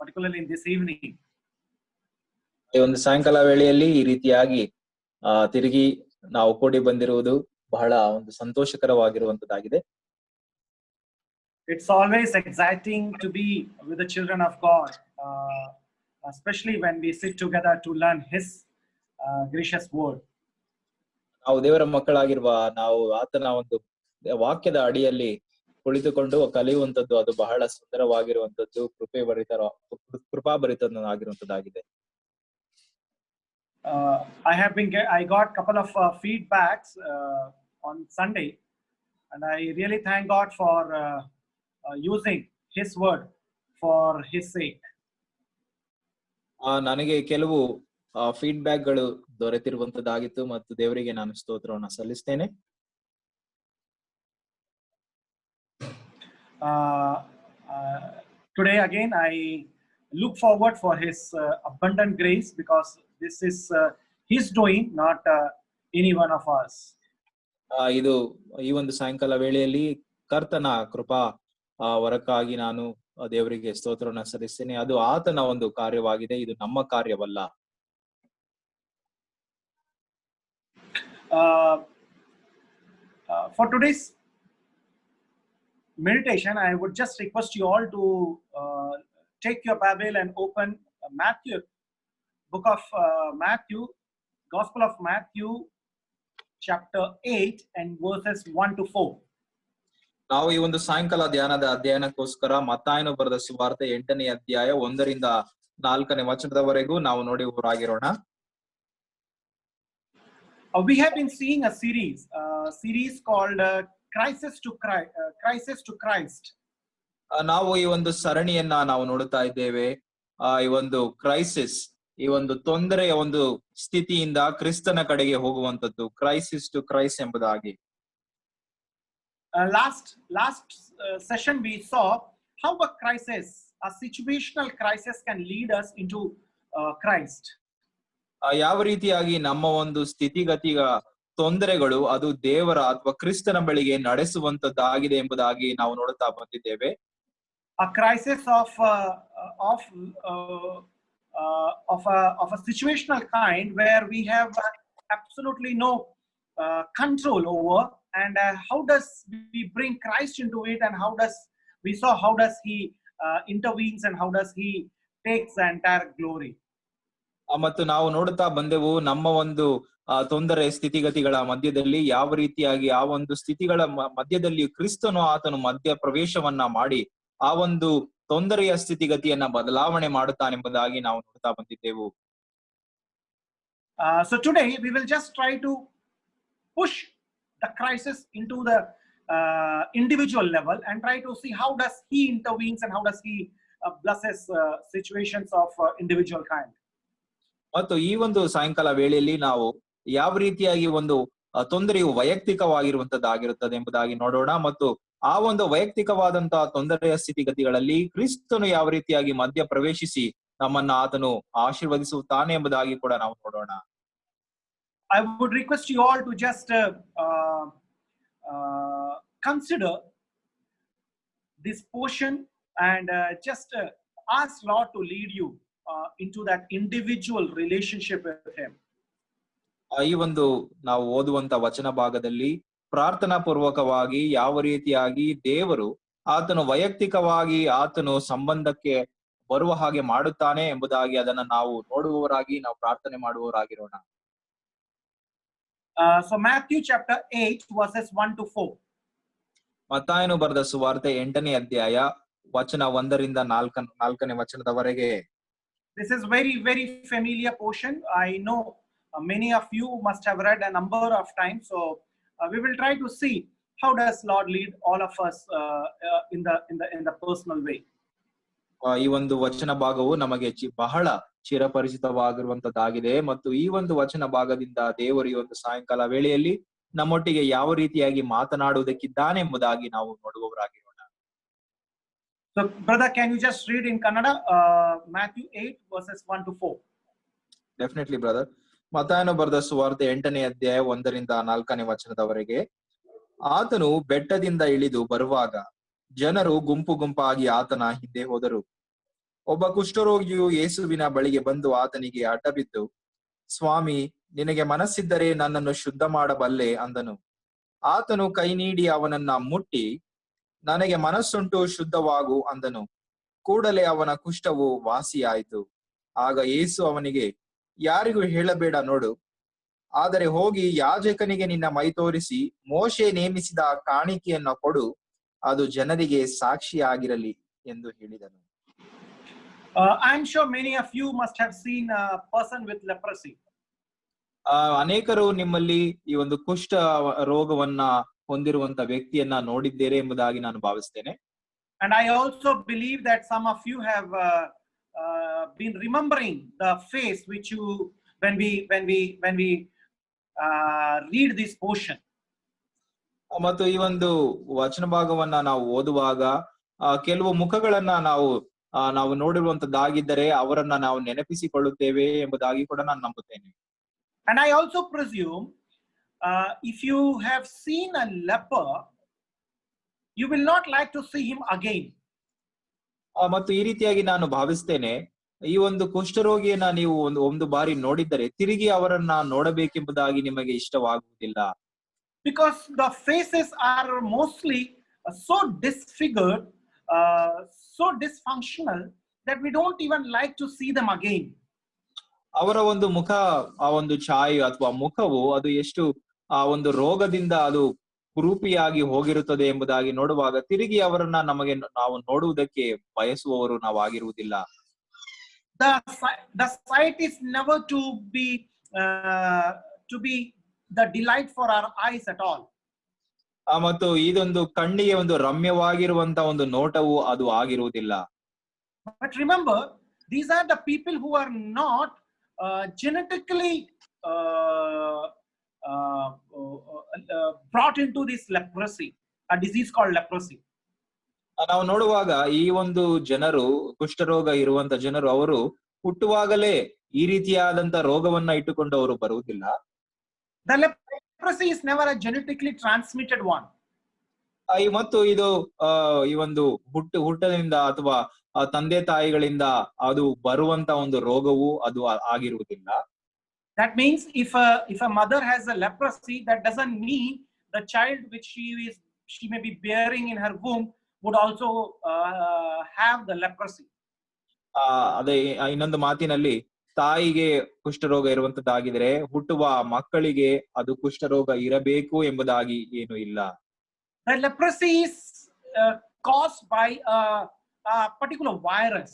particularly in this evening. ಈ ಒಂದು ಸಾಯಂಕಾಲ ವೇಳೆಯಲ್ಲಿ ಈ ರೀತಿಯಾಗಿ ತಿರುಗಿ ನಾವು ಕೂಡಿ ಬಂದಿರುವುದು ಬಹಳ ಒಂದು ಸಂತೋಷಕರವಾಗಿರುವಂತದ್ದಾಗಿದೆ. It's always exciting to be with the children of God, especially when we sit together to learn His gracious word. ನಾವು ದೇವರ ಮಕ್ಕಳಾಗಿರುವ ನಾವು ಆತನ ಒಂದು ವಾಕ್ಯದ ಅಡಿಯಲ್ಲಿ ಕುಳಿತುಕೊಂಡು ಕಲಿಯುವಂತದ್ದು ಅದು ಬಹಳ ಸುಂದರವಾಗಿರುವಂತದ್ದು, ಕೃಪಾಭರಿತನಾಗಿರುವಂತದ್ದಾಗಿದೆ. I got couple of feedbacks on Sunday, and I really thank God for using His word for His sake. ನನಗೆ ಕೆಲವು ಫೀಡ್ಬ್ಯಾಕ್ ಗಳು ದೊರೆತಿರುವಂತದ್ದಾಗಿತ್ತು ಮತ್ತು ದೇವರಿಗೆ ನಾನು ಸ್ತೋತ್ರವನ್ನು ಸಲ್ಲಿಸ್ತೇನೆ. Today again I look forward for His abundant grace, because this is His doing, not any one of us. ಇದು ಈ ಒಂದು ಸಾಯಂಕಾಲ ವೇಳೆಯಲ್ಲಿ ಕರ್ತನ ಕೃಪಾ ವರಕ್ಕಾಗಿ ನಾನು ದೇವರಿಗೆ ಸ್ತೋತ್ರವನ್ನು ಸಲ್ಲಿಸ್ತೇನೆ. ಅದು ಆತನ ಒಂದು ಕಾರ್ಯವಾಗಿದೆ, ಇದು ನಮ್ಮ ಕಾರ್ಯವಲ್ಲ. For today's meditation, I would just request you all to take your Bible and open Matthew, book of Matthew, Gospel of Matthew, chapter 8 and verses 1 to 4. ನಾವು ಈ ಒಂದು ಸಾಯಂಕಾಲ ಧ್ಯಾನದ ಅಧ್ಯಯನಕ್ಕೋಸ್ಕರ ಮತ್ತಾಯನು ಬರೆದ ಸುವಾರ್ತೆ 8ನೇ ಅಧ್ಯಾಯ 1ರಿಂದ 4ನೇ ವಚನದವರೆಗೂ ನಾವು ನೋಡುವವರಾಗಿರೋಣ. We have been seeing a series called Crisis to Christ. ನಾವು ಈ ಒಂದು ಸರಣಿಯನ್ನ ನಾವು ನೋಡುತ್ತಾ ಇದ್ದೇವೆ. ಈ ಒಂದು ಕ್ರೈಸಿಸ್, ಈ ಒಂದು ತೊಂದರೆಯ ಒಂದು ಸ್ಥಿತಿಯಿಂದ ಕ್ರಿಸ್ತನ ಕಡೆಗೆ ಹೋಗುವಂತದ್ದು, ಕ್ರೈಸಿಸ್ ಟು ಕ್ರೈಸ್ಟ್ ಎಂಬುದಾಗಿ. Last session we saw how a situational crisis can lead us into Christ. ಯಾವ ರೀತಿಯಾಗಿ ನಮ್ಮ ಒಂದು ಸ್ಥಿತಿಗತಿಗ ತೊಂದರೆಗಳು ಅದು ದೇವರ ಅಥವಾ ಕ್ರಿಸ್ತನ ಬಳಿಗೆ ನಡೆಸುವಂತದ್ದಾಗಿದೆ ಎಂಬುದಾಗಿ ನಾವು ನೋಡುತ್ತಾ ಬಂದಿದ್ದೇವೆ. A crisis of a situational kind where we have absolutely no control over, and how does we bring Christ into it, and how does He intervenes, and how does He takes the entire glory. ಮತ್ತು ನಾವು ನೋಡುತ್ತಾ ಬಂದೆವು ನಮ್ಮ ಒಂದು ತೊಂದರೆ ಸ್ಥಿತಿಗತಿಗಳ ಮಧ್ಯದಲ್ಲಿ ಯಾವ ರೀತಿಯಾಗಿ ಆ ಒಂದು ಸ್ಥಿತಿಗಳ ಮಧ್ಯದಲ್ಲಿ ಕ್ರಿಸ್ತನು ಆತನು ಮಧ್ಯ ಪ್ರವೇಶವನ್ನ ಮಾಡಿ ಆ ಒಂದು ತೊಂದರೆಯ ಸ್ಥಿತಿಗತಿಯನ್ನ ಬದಲಾವಣೆ ಮಾಡುತ್ತಾನೆಂಬುದಾಗಿ ನಾವು ನೋಡ್ತಾ ಬಂದಿದ್ದೆವು. So today we will just try to push the crisis into the individual level and try to see how does He intervenes and how does He blesses situations of individual kind. ಮತ್ತು ಈ ಒಂದು ಸಾಯಂಕಾಲ ವೇಳೆಯಲ್ಲಿ ನಾವು ಯಾವ ರೀತಿಯಾಗಿ ಒಂದು ತೊಂದರೆಯು ವೈಯಕ್ತಿಕವಾಗಿರುವಂತದ್ದಾಗಿರುತ್ತದೆ ಎಂಬುದಾಗಿ ನೋಡೋಣ, ಮತ್ತು ಆ ಒಂದು ವೈಯಕ್ತಿಕವಾದಂತಹ ತೊಂದರೆಯ ಸ್ಥಿತಿಗತಿಗಳಲ್ಲಿ ಕ್ರಿಸ್ತನು ಯಾವ ರೀತಿಯಾಗಿ ಮಧ್ಯ ಪ್ರವೇಶಿಸಿ ನಮ್ಮನ್ನ ಆತನು ಆಶೀರ್ವದಿಸುತ್ತಾನೆ ಎಂಬುದಾಗಿ ಕೂಡ ನಾವು ನೋಡೋಣ. I would request you all to just consider this portion and just ask Lord to lead you into that individual relationship with Him. ಈ ಒಂದು ನಾವು ಓದುವಂತ ವಚನ ಭಾಗದಲ್ಲಿ ಪ್ರಾರ್ಥನಾ ಪೂರ್ವಕವಾಗಿ ಯಾವ ರೀತಿಯಾಗಿ ದೇವರು ಆತನು ವೈಯಕ್ತಿಕವಾಗಿ ಆತನು ಸಂಬಂಧಕ್ಕೆ ಬರುವ ಹಾಗೆ ಮಾಡುತ್ತಾನೆ ಎಂಬುದಾಗಿ ಅದನ್ನ ನಾವು ನೋಡುವವರಾಗಿ ನಾವು ಪ್ರಾರ್ಥನೆ ಮಾಡುವವರಾಗಿರೋಣ. So Matthew chapter 8 verses 1 to 4. ಮತ್ತಾಯನು ಬರೆದ ಸುವಾರ್ತೆ 8ನೇ ಅಧ್ಯಾಯ ವಚನ 1ರಿಂದ 4ನೇ ವಚನದವರೆಗೆ. This is very familiar portion. I know many of you must have read a number of times, so we will try to see how does Lord lead all of us in the personal way. ಈ ಒಂದು ವಚನ ಭಾಗವು ನಮಗೆ ಬಹಳ ಚಿರಪರಿಚಿತವಾಗಿರುವಂತದ್ದಾಗಿದೆ, ಮತ್ತು ಈ ಒಂದು ವಚನ ಭಾಗದಿಂದ ದೇವರು ಈ ಒಂದು ಸಾಯಂಕಾಲ ವೇಳೆಯಲ್ಲಿ ನಮ್ಮೊಟ್ಟಿಗೆ ಯಾವ ರೀತಿಯಾಗಿ ಮಾತನಾಡುವುದಕ್ಕಿದ್ದಾನೆ ಎಂಬುದಾಗಿ ನಾವು ನೋಡುವವರಾಗಿರೋಣ. So brother, can you just read in Kannada Matthew 8 verses 1 to 4? Definitely brother. ಮತ್ತಾಯನು ಬರೆದ ಸುವಾರ್ತೆ 8ನೇ ಅಧ್ಯಾಯ 1ರಿಂದ 4ನೇ ವಚನದವರೆಗೆ. ಆತನು ಬೆಟ್ಟದಿಂದ ಇಳಿದು ಬರುವಾಗ ಜನರು ಗುಂಪು ಗುಂಪಾಗಿ ಆತನ ಹಿಂದೆ ಹೋದರು. ಒಬ್ಬ ಕುಷ್ಠರೋಗಿಯು ಯೇಸುವಿನ ಬಳಿಗೆ ಬಂದು ಆತನಿಗೆ ಅಡ್ಡಬಿದ್ದು, ಸ್ವಾಮಿ, ನಿನಗೆ ಮನಸ್ಸಿದ್ದರೆ ನನ್ನನ್ನು ಶುದ್ಧ ಮಾಡಬಲ್ಲೆ ಅಂದನು. ಆತನು ಕೈ ನೀಡಿ ಅವನನ್ನ ಮುಟ್ಟಿ, ನನಗೆ ಮನಸ್ಸುಂಟು, ಶುದ್ಧವಾಗು ಅಂದನು. ಕೂಡಲೇ ಅವನ ಕುಷ್ಠವು ವಾಸಿಯಾಯಿತು. ಆಗ ಯೇಸು ಅವನಿಗೆ, ಯಾರಿಗೂ ಹೇಳಬೇಡ ನೋಡು, ಆದರೆ ಹೋಗಿ ಯಾಜಕನಿಗೆ ನಿನ್ನ ಮೈ ತೋರಿಸಿ ಮೋಶೆ ನೇಮಿಸಿದ ಕಾಣಿಕೆಯನ್ನ ಕೊಡು, ಅದು ಜನರಿಗೆ ಸಾಕ್ಷಿಯಾಗಿರಲಿ ಎಂದು ಹೇಳಿದನು. I'm sure many of you must have seen a person with leprosy. ಅನೇಕರು ನಿಮ್ಮಲ್ಲಿ ಈ ಒಂದು ಕುಷ್ಠ ರೋಗವನ್ನ ಹೊಂದಿರುವಂತ ವ್ಯಕ್ತಿಯನ್ನ ನೋಡಿದ್ದೇರೆ ಎಂಬುದಾಗಿ ನಾನು ಭಾವಿಸ್ತೇನೆ. And I also believe that some of you have been remembering the face which you when we read this portion. ಮತ್ತು ಈ ಒಂದು ವಚನ ಭಾಗವನ್ನ ನಾವು ಓದುವಾಗ ಕೆಲವು ಮುಖಗಳನ್ನ ನಾವು ನೋಡಿರುವಂತದ್ದಾಗಿದ್ದರೆ ಅವರನ್ನ ನಾವು ನೆನಪಿಸಿಕೊಳ್ಳುತ್ತೇವೆ ಎಂಬುದಾಗಿ ಕೂಡ ನಾನು ನಂಬುತ್ತೇನೆ. And I also presume if you have seen a leper, you will not like to see him again. ಮತ್ತು ಈ ರೀತಿಯಾಗಿ ನಾನು ಭಾವಿಸ್ತೇನೆ, ಈ ಒಂದು ಕುಷ್ಠರೋಗಿಯನ್ನ ನೀವು ಒಂದು ಬಾರಿ ನೋಡಿದ್ದರೆ ತಿರುಗಿ ಅವರನ್ನ ನೋಡಬೇಕೆಂಬುದಾಗಿ ನಿಮಗೆ ಇಷ್ಟವಾಗುವುದಿಲ್ಲ. Because the faces are mostly so disfigured, so dysfunctional that we don't even like to see them again. ಅವರ ಒಂದು ಮುಖ, ಆ ಒಂದು ಛಾಯೆ ಅಥವಾ ಮುಖವು ಅದು ಎಷ್ಟು ಆ ಒಂದು ರೋಗದಿಂದ ಅದು ಕುರೂಪಿಯಾಗಿ ಹೋಗಿರುತ್ತದೆ ಎಂಬುದಾಗಿ ನೋಡುವಾಗ ತಿರುಗಿ ಅವರನ್ನ ನಾವು ನೋಡುವುದಕ್ಕೆ ಬಯಸುವವರು ನಾವಾಗಿರುವುದಿಲ್ಲ. The sight is never to be the delight for our eyes at all. ಮತ್ತು ಇದೊಂದು ಕಣ್ಣಿಗೆ ಒಂದು ರಮ್ಯವಾಗಿರುವಂತ ಒಂದು ನೋಟವು ಅದು ಆಗಿರುವುದಿಲ್ಲ. But remember, these are the people who are not genetically brought into this leprosy, a disease called leprosy. ನಾವು ನೋಡುವಾಗ ಈ ಒಂದು ಜನರು, ಕುಷ್ಠರೋಗ ಇರುವಂತ ಜನರು, ಅವರು ಹುಟ್ಟುವಾಗಲೇ ಈ ರೀತಿಯಾದಂತ ರೋಗವನ್ನ ಇಟ್ಟುಕೊಂಡು ಅವರು ಬರುವುದಿಲ್ಲ. The leprosy is never a genetically transmitted one. ಮತ್ತು ಇದು ಈ ಒಂದು ಹುಟ್ಟದಿಂದ ಅಥವಾ ತಂದೆ ತಾಯಿಗಳಿಂದ ಅದು ಬರುವಂತ ಒಂದು ರೋಗವು ಅದು ಆಗಿರುವುದಿಲ್ಲ. That means if a mother has a leprosy, that doesn't mean the child which she may be bearing in her womb would also have the leprosy. ಅದೇ ಇನ್ನೊಂದು ಮಾತಿನಲ್ಲಿ, ತಾಯಿಗೆ ಕುಷ್ಠರೋಗ ಇರುವಂತದ್ದಾಗಿದ್ರೆ ಹುಟ್ಟುವ ಮಕ್ಕಳಿಗೆ ಅದು ಕುಷ್ಠರೋಗ ಇರಬೇಕು ಎಂಬುದಾಗಿ ಏನು ಇಲ್ಲ. The leprosy is caused by a particular virus.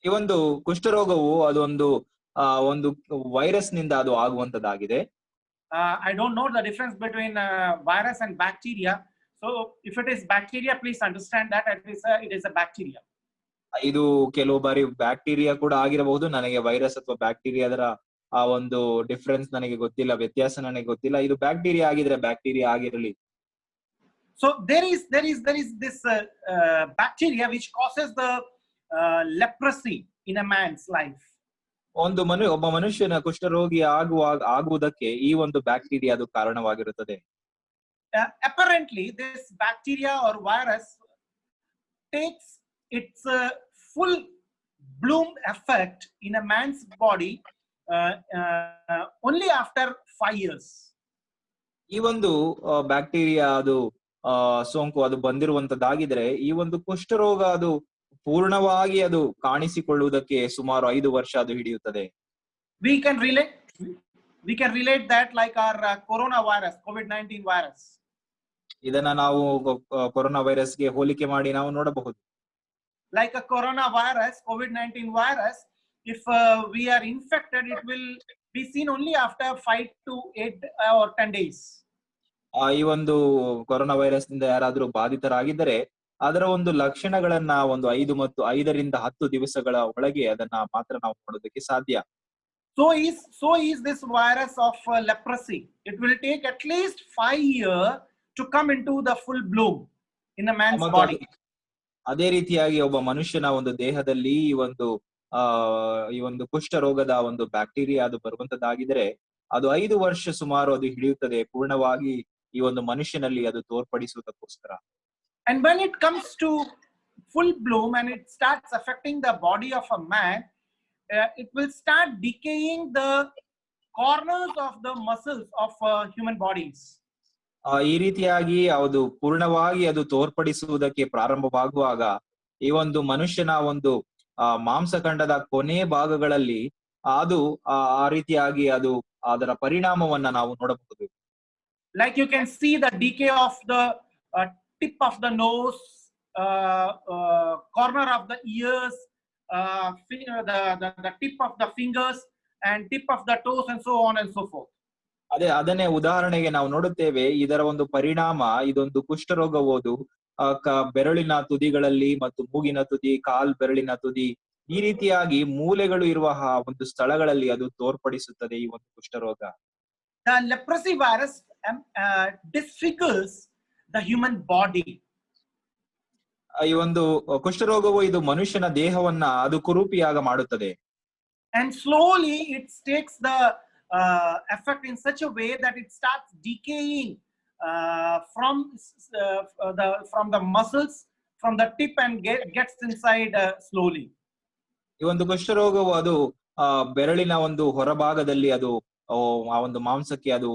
ಈ ಒಂದು ಕುಷ್ಠರೋಗವು ಅದೊಂದು ಒಂದು ವೈರಸ್ ನಿಂದ ಅದು ಆಗುವಂತದ್ದಾಗಿದೆ. I don't know the difference between virus and bacteria. So if it is bacteria, please understand that it is a bacteria. ಇದು ಕೆಲವು ಬಾರಿ ಬ್ಯಾಕ್ಟೀರಿಯಾ ಕೂಡ ಆಗಿರಬಹುದು. ನನಗೆ ವೈರಸ್ ಅಥವಾ ಬ್ಯಾಕ್ಟೀರಿಯಾದರ ಆ ಒಂದು ಡಿಫರೆನ್ಸ್ ನನಗೆ ಗೊತ್ತಿಲ್ಲ, ವ್ಯತ್ಯಾಸ ನನಗೆ ಗೊತ್ತಿಲ್ಲ. ಇದು ಬ್ಯಾಕ್ಟೀರಿಯಾ ಆಗಿದ್ರೆ ಬ್ಯಾಕ್ಟೀರಿಯಾ ಆಗಿರಲಿ. So there is this bacteria which causes the leprosy in a man's life. ಒಬ್ಬ ಮನುಷ್ಯನ ಕುಷ್ಠರೋಗಿ ಆಗುವುದಕ್ಕೆ ಈ ಒಂದು ಬ್ಯಾಕ್ಟೀರಿಯಾ ಅದು ಕಾರಣವಾಗಿರುತ್ತದೆ. Apparently this bacteria or virus takes its full bloom effect in a man's body only after 5 years. ಈ ಒಂದು bacteria ಅದು ಸೋಂಕು ಅದು ಬಂದಿರುವಂತದ್ದಾಗಿದ್ರೆ ಈ ಒಂದು ಕುಷ್ಠರೋಗ ಅದು ಪೂರ್ಣವಾಗಿ ಅದು ಕಾಣಿಸಿಕೊಳ್ಳುವುದಕ್ಕೆ ಸುಮಾರು 5 ವರ್ಷ ಅದು ಹಿಡಿಯುತ್ತದೆ. We can relate that like our coronavirus, COVID-19 virus. ಇದನ್ನ ನಾವು ಕೊರೋನಾ ವೈರಸ್ಗೆ ಹೋಲಿಕೆ ಮಾಡಿ ನಾವು ನೋಡಬಹುದು. Like a coronavirus, COVID-19 virus, if we are infected, it will be seen only after 5 to 8 or 10 days. ಈ ಒಂದು ಕೊರೋನಾ ವೈರಸ್ ನಿಂದ ಯಾರಾದ್ರೂ ಬಾಧಿತರಾಗಿದ್ದರೆ ಅದರ ಒಂದು ಲಕ್ಷಣಗಳನ್ನ ಒಂದು 5ರಿಂದ 10 ದಿವಸಗಳ ಒಳಗೆ ಅದನ್ನ ಮಾತ್ರ ನಾವು ನೋಡೋದಕ್ಕೆ ಸಾಧ್ಯ. So is this virus of leprosy. It will take at least 5 years to come into the full bloom in a man's body. ಅದೇ ರೀತಿಯಾಗಿ ಒಬ್ಬ ಮನುಷ್ಯನ ಒಂದು ದೇಹದಲ್ಲಿ ಈ ಒಂದು ಕುಷ್ಠ ರೋಗದ ಒಂದು ಬ್ಯಾಕ್ಟೀರಿಯಾ ಅದು ಬರುವಂತದ್ದಾಗಿದ್ರೆ ಅದು 5 ವರ್ಷ ಸುಮಾರು ಅದು ಹಿಡಿಯುತ್ತದೆ ಈ ಒಂದು ಮನುಷ್ಯನಲ್ಲಿ ಅದು ತೋರ್ಪಡಿಸುವುದಕ್ಕೋಸ್ಕರ. And when it comes to full bloom and it starts affecting the body of a man, it will start decaying the corners of the muscles of human bodies. ಈ ರೀತಿಯಾಗಿ ಅದು ಪೂರ್ಣವಾಗಿ ಅದು ತೋರ್ಪಡಿಸುವುದಕ್ಕೆ ಪ್ರಾರಂಭವಾಗುವಾಗ ಈ ಒಂದು ಮನುಷ್ಯನ ಒಂದು ಮಾಂಸಖಂಡದ ಕೊನೆ ಭಾಗಗಳಲ್ಲಿ ಅದು ಆ ರೀತಿಯಾಗಿ ಅದು ಅದರ ಪರಿಣಾಮವನ್ನ ನಾವು ನೋಡಬಹುದು. Like you can see the decay of the tip of the nose, corner of the ears, the tip of the fingers and tip of the toes and so on and so forth. ಅದನ್ನೇ ಉದಾಹರಣೆಗೆ ನಾವು ನೋಡುತ್ತೇವೆ. ಇದರ ಒಂದು ಪರಿಣಾಮ ಇದೊಂದು ಕುಷ್ಠರೋಗವುದು ಬೆರಳಿನ ತುದಿಗಳಲ್ಲಿ ಮತ್ತು ಮೂಗಿನ ತುದಿ, ಕಾಲ್ ಬೆರಳಿನ ತುದಿ, ಈ ರೀತಿಯಾಗಿ ಮೂಲೆಗಳು ಇರುವ ಒಂದು ಸ್ಥಳಗಳಲ್ಲಿ ಅದು ತೋರ್ಪಡಿಸುತ್ತದೆ ಈ ಒಂದು ಕುಷ್ಠರೋಗ. The leprosy virus disfigures the human body. ಈ ಒಂದು ಕುಷ್ಠರೋಗವು ಇದು ಮನುಷ್ಯನ ದೇಹವನ್ನ ಅದು ಕುರೂಪಿಯಾಗ ಮಾಡುತ್ತದೆ. And slowly it takes the effect in such a way that it starts decaying from the muscles, from the tip and gets inside slowly. ಈ ಒಂದು ಕುಷ್ಠರೋಗವು ಅದು ಬೆರಳಿನ ಒಂದು ಹೊರಭಾಗದಲ್ಲಿ ಅದು ಆ ಒಂದು ಮಾಂಸಕ್ಕೆ ಅದು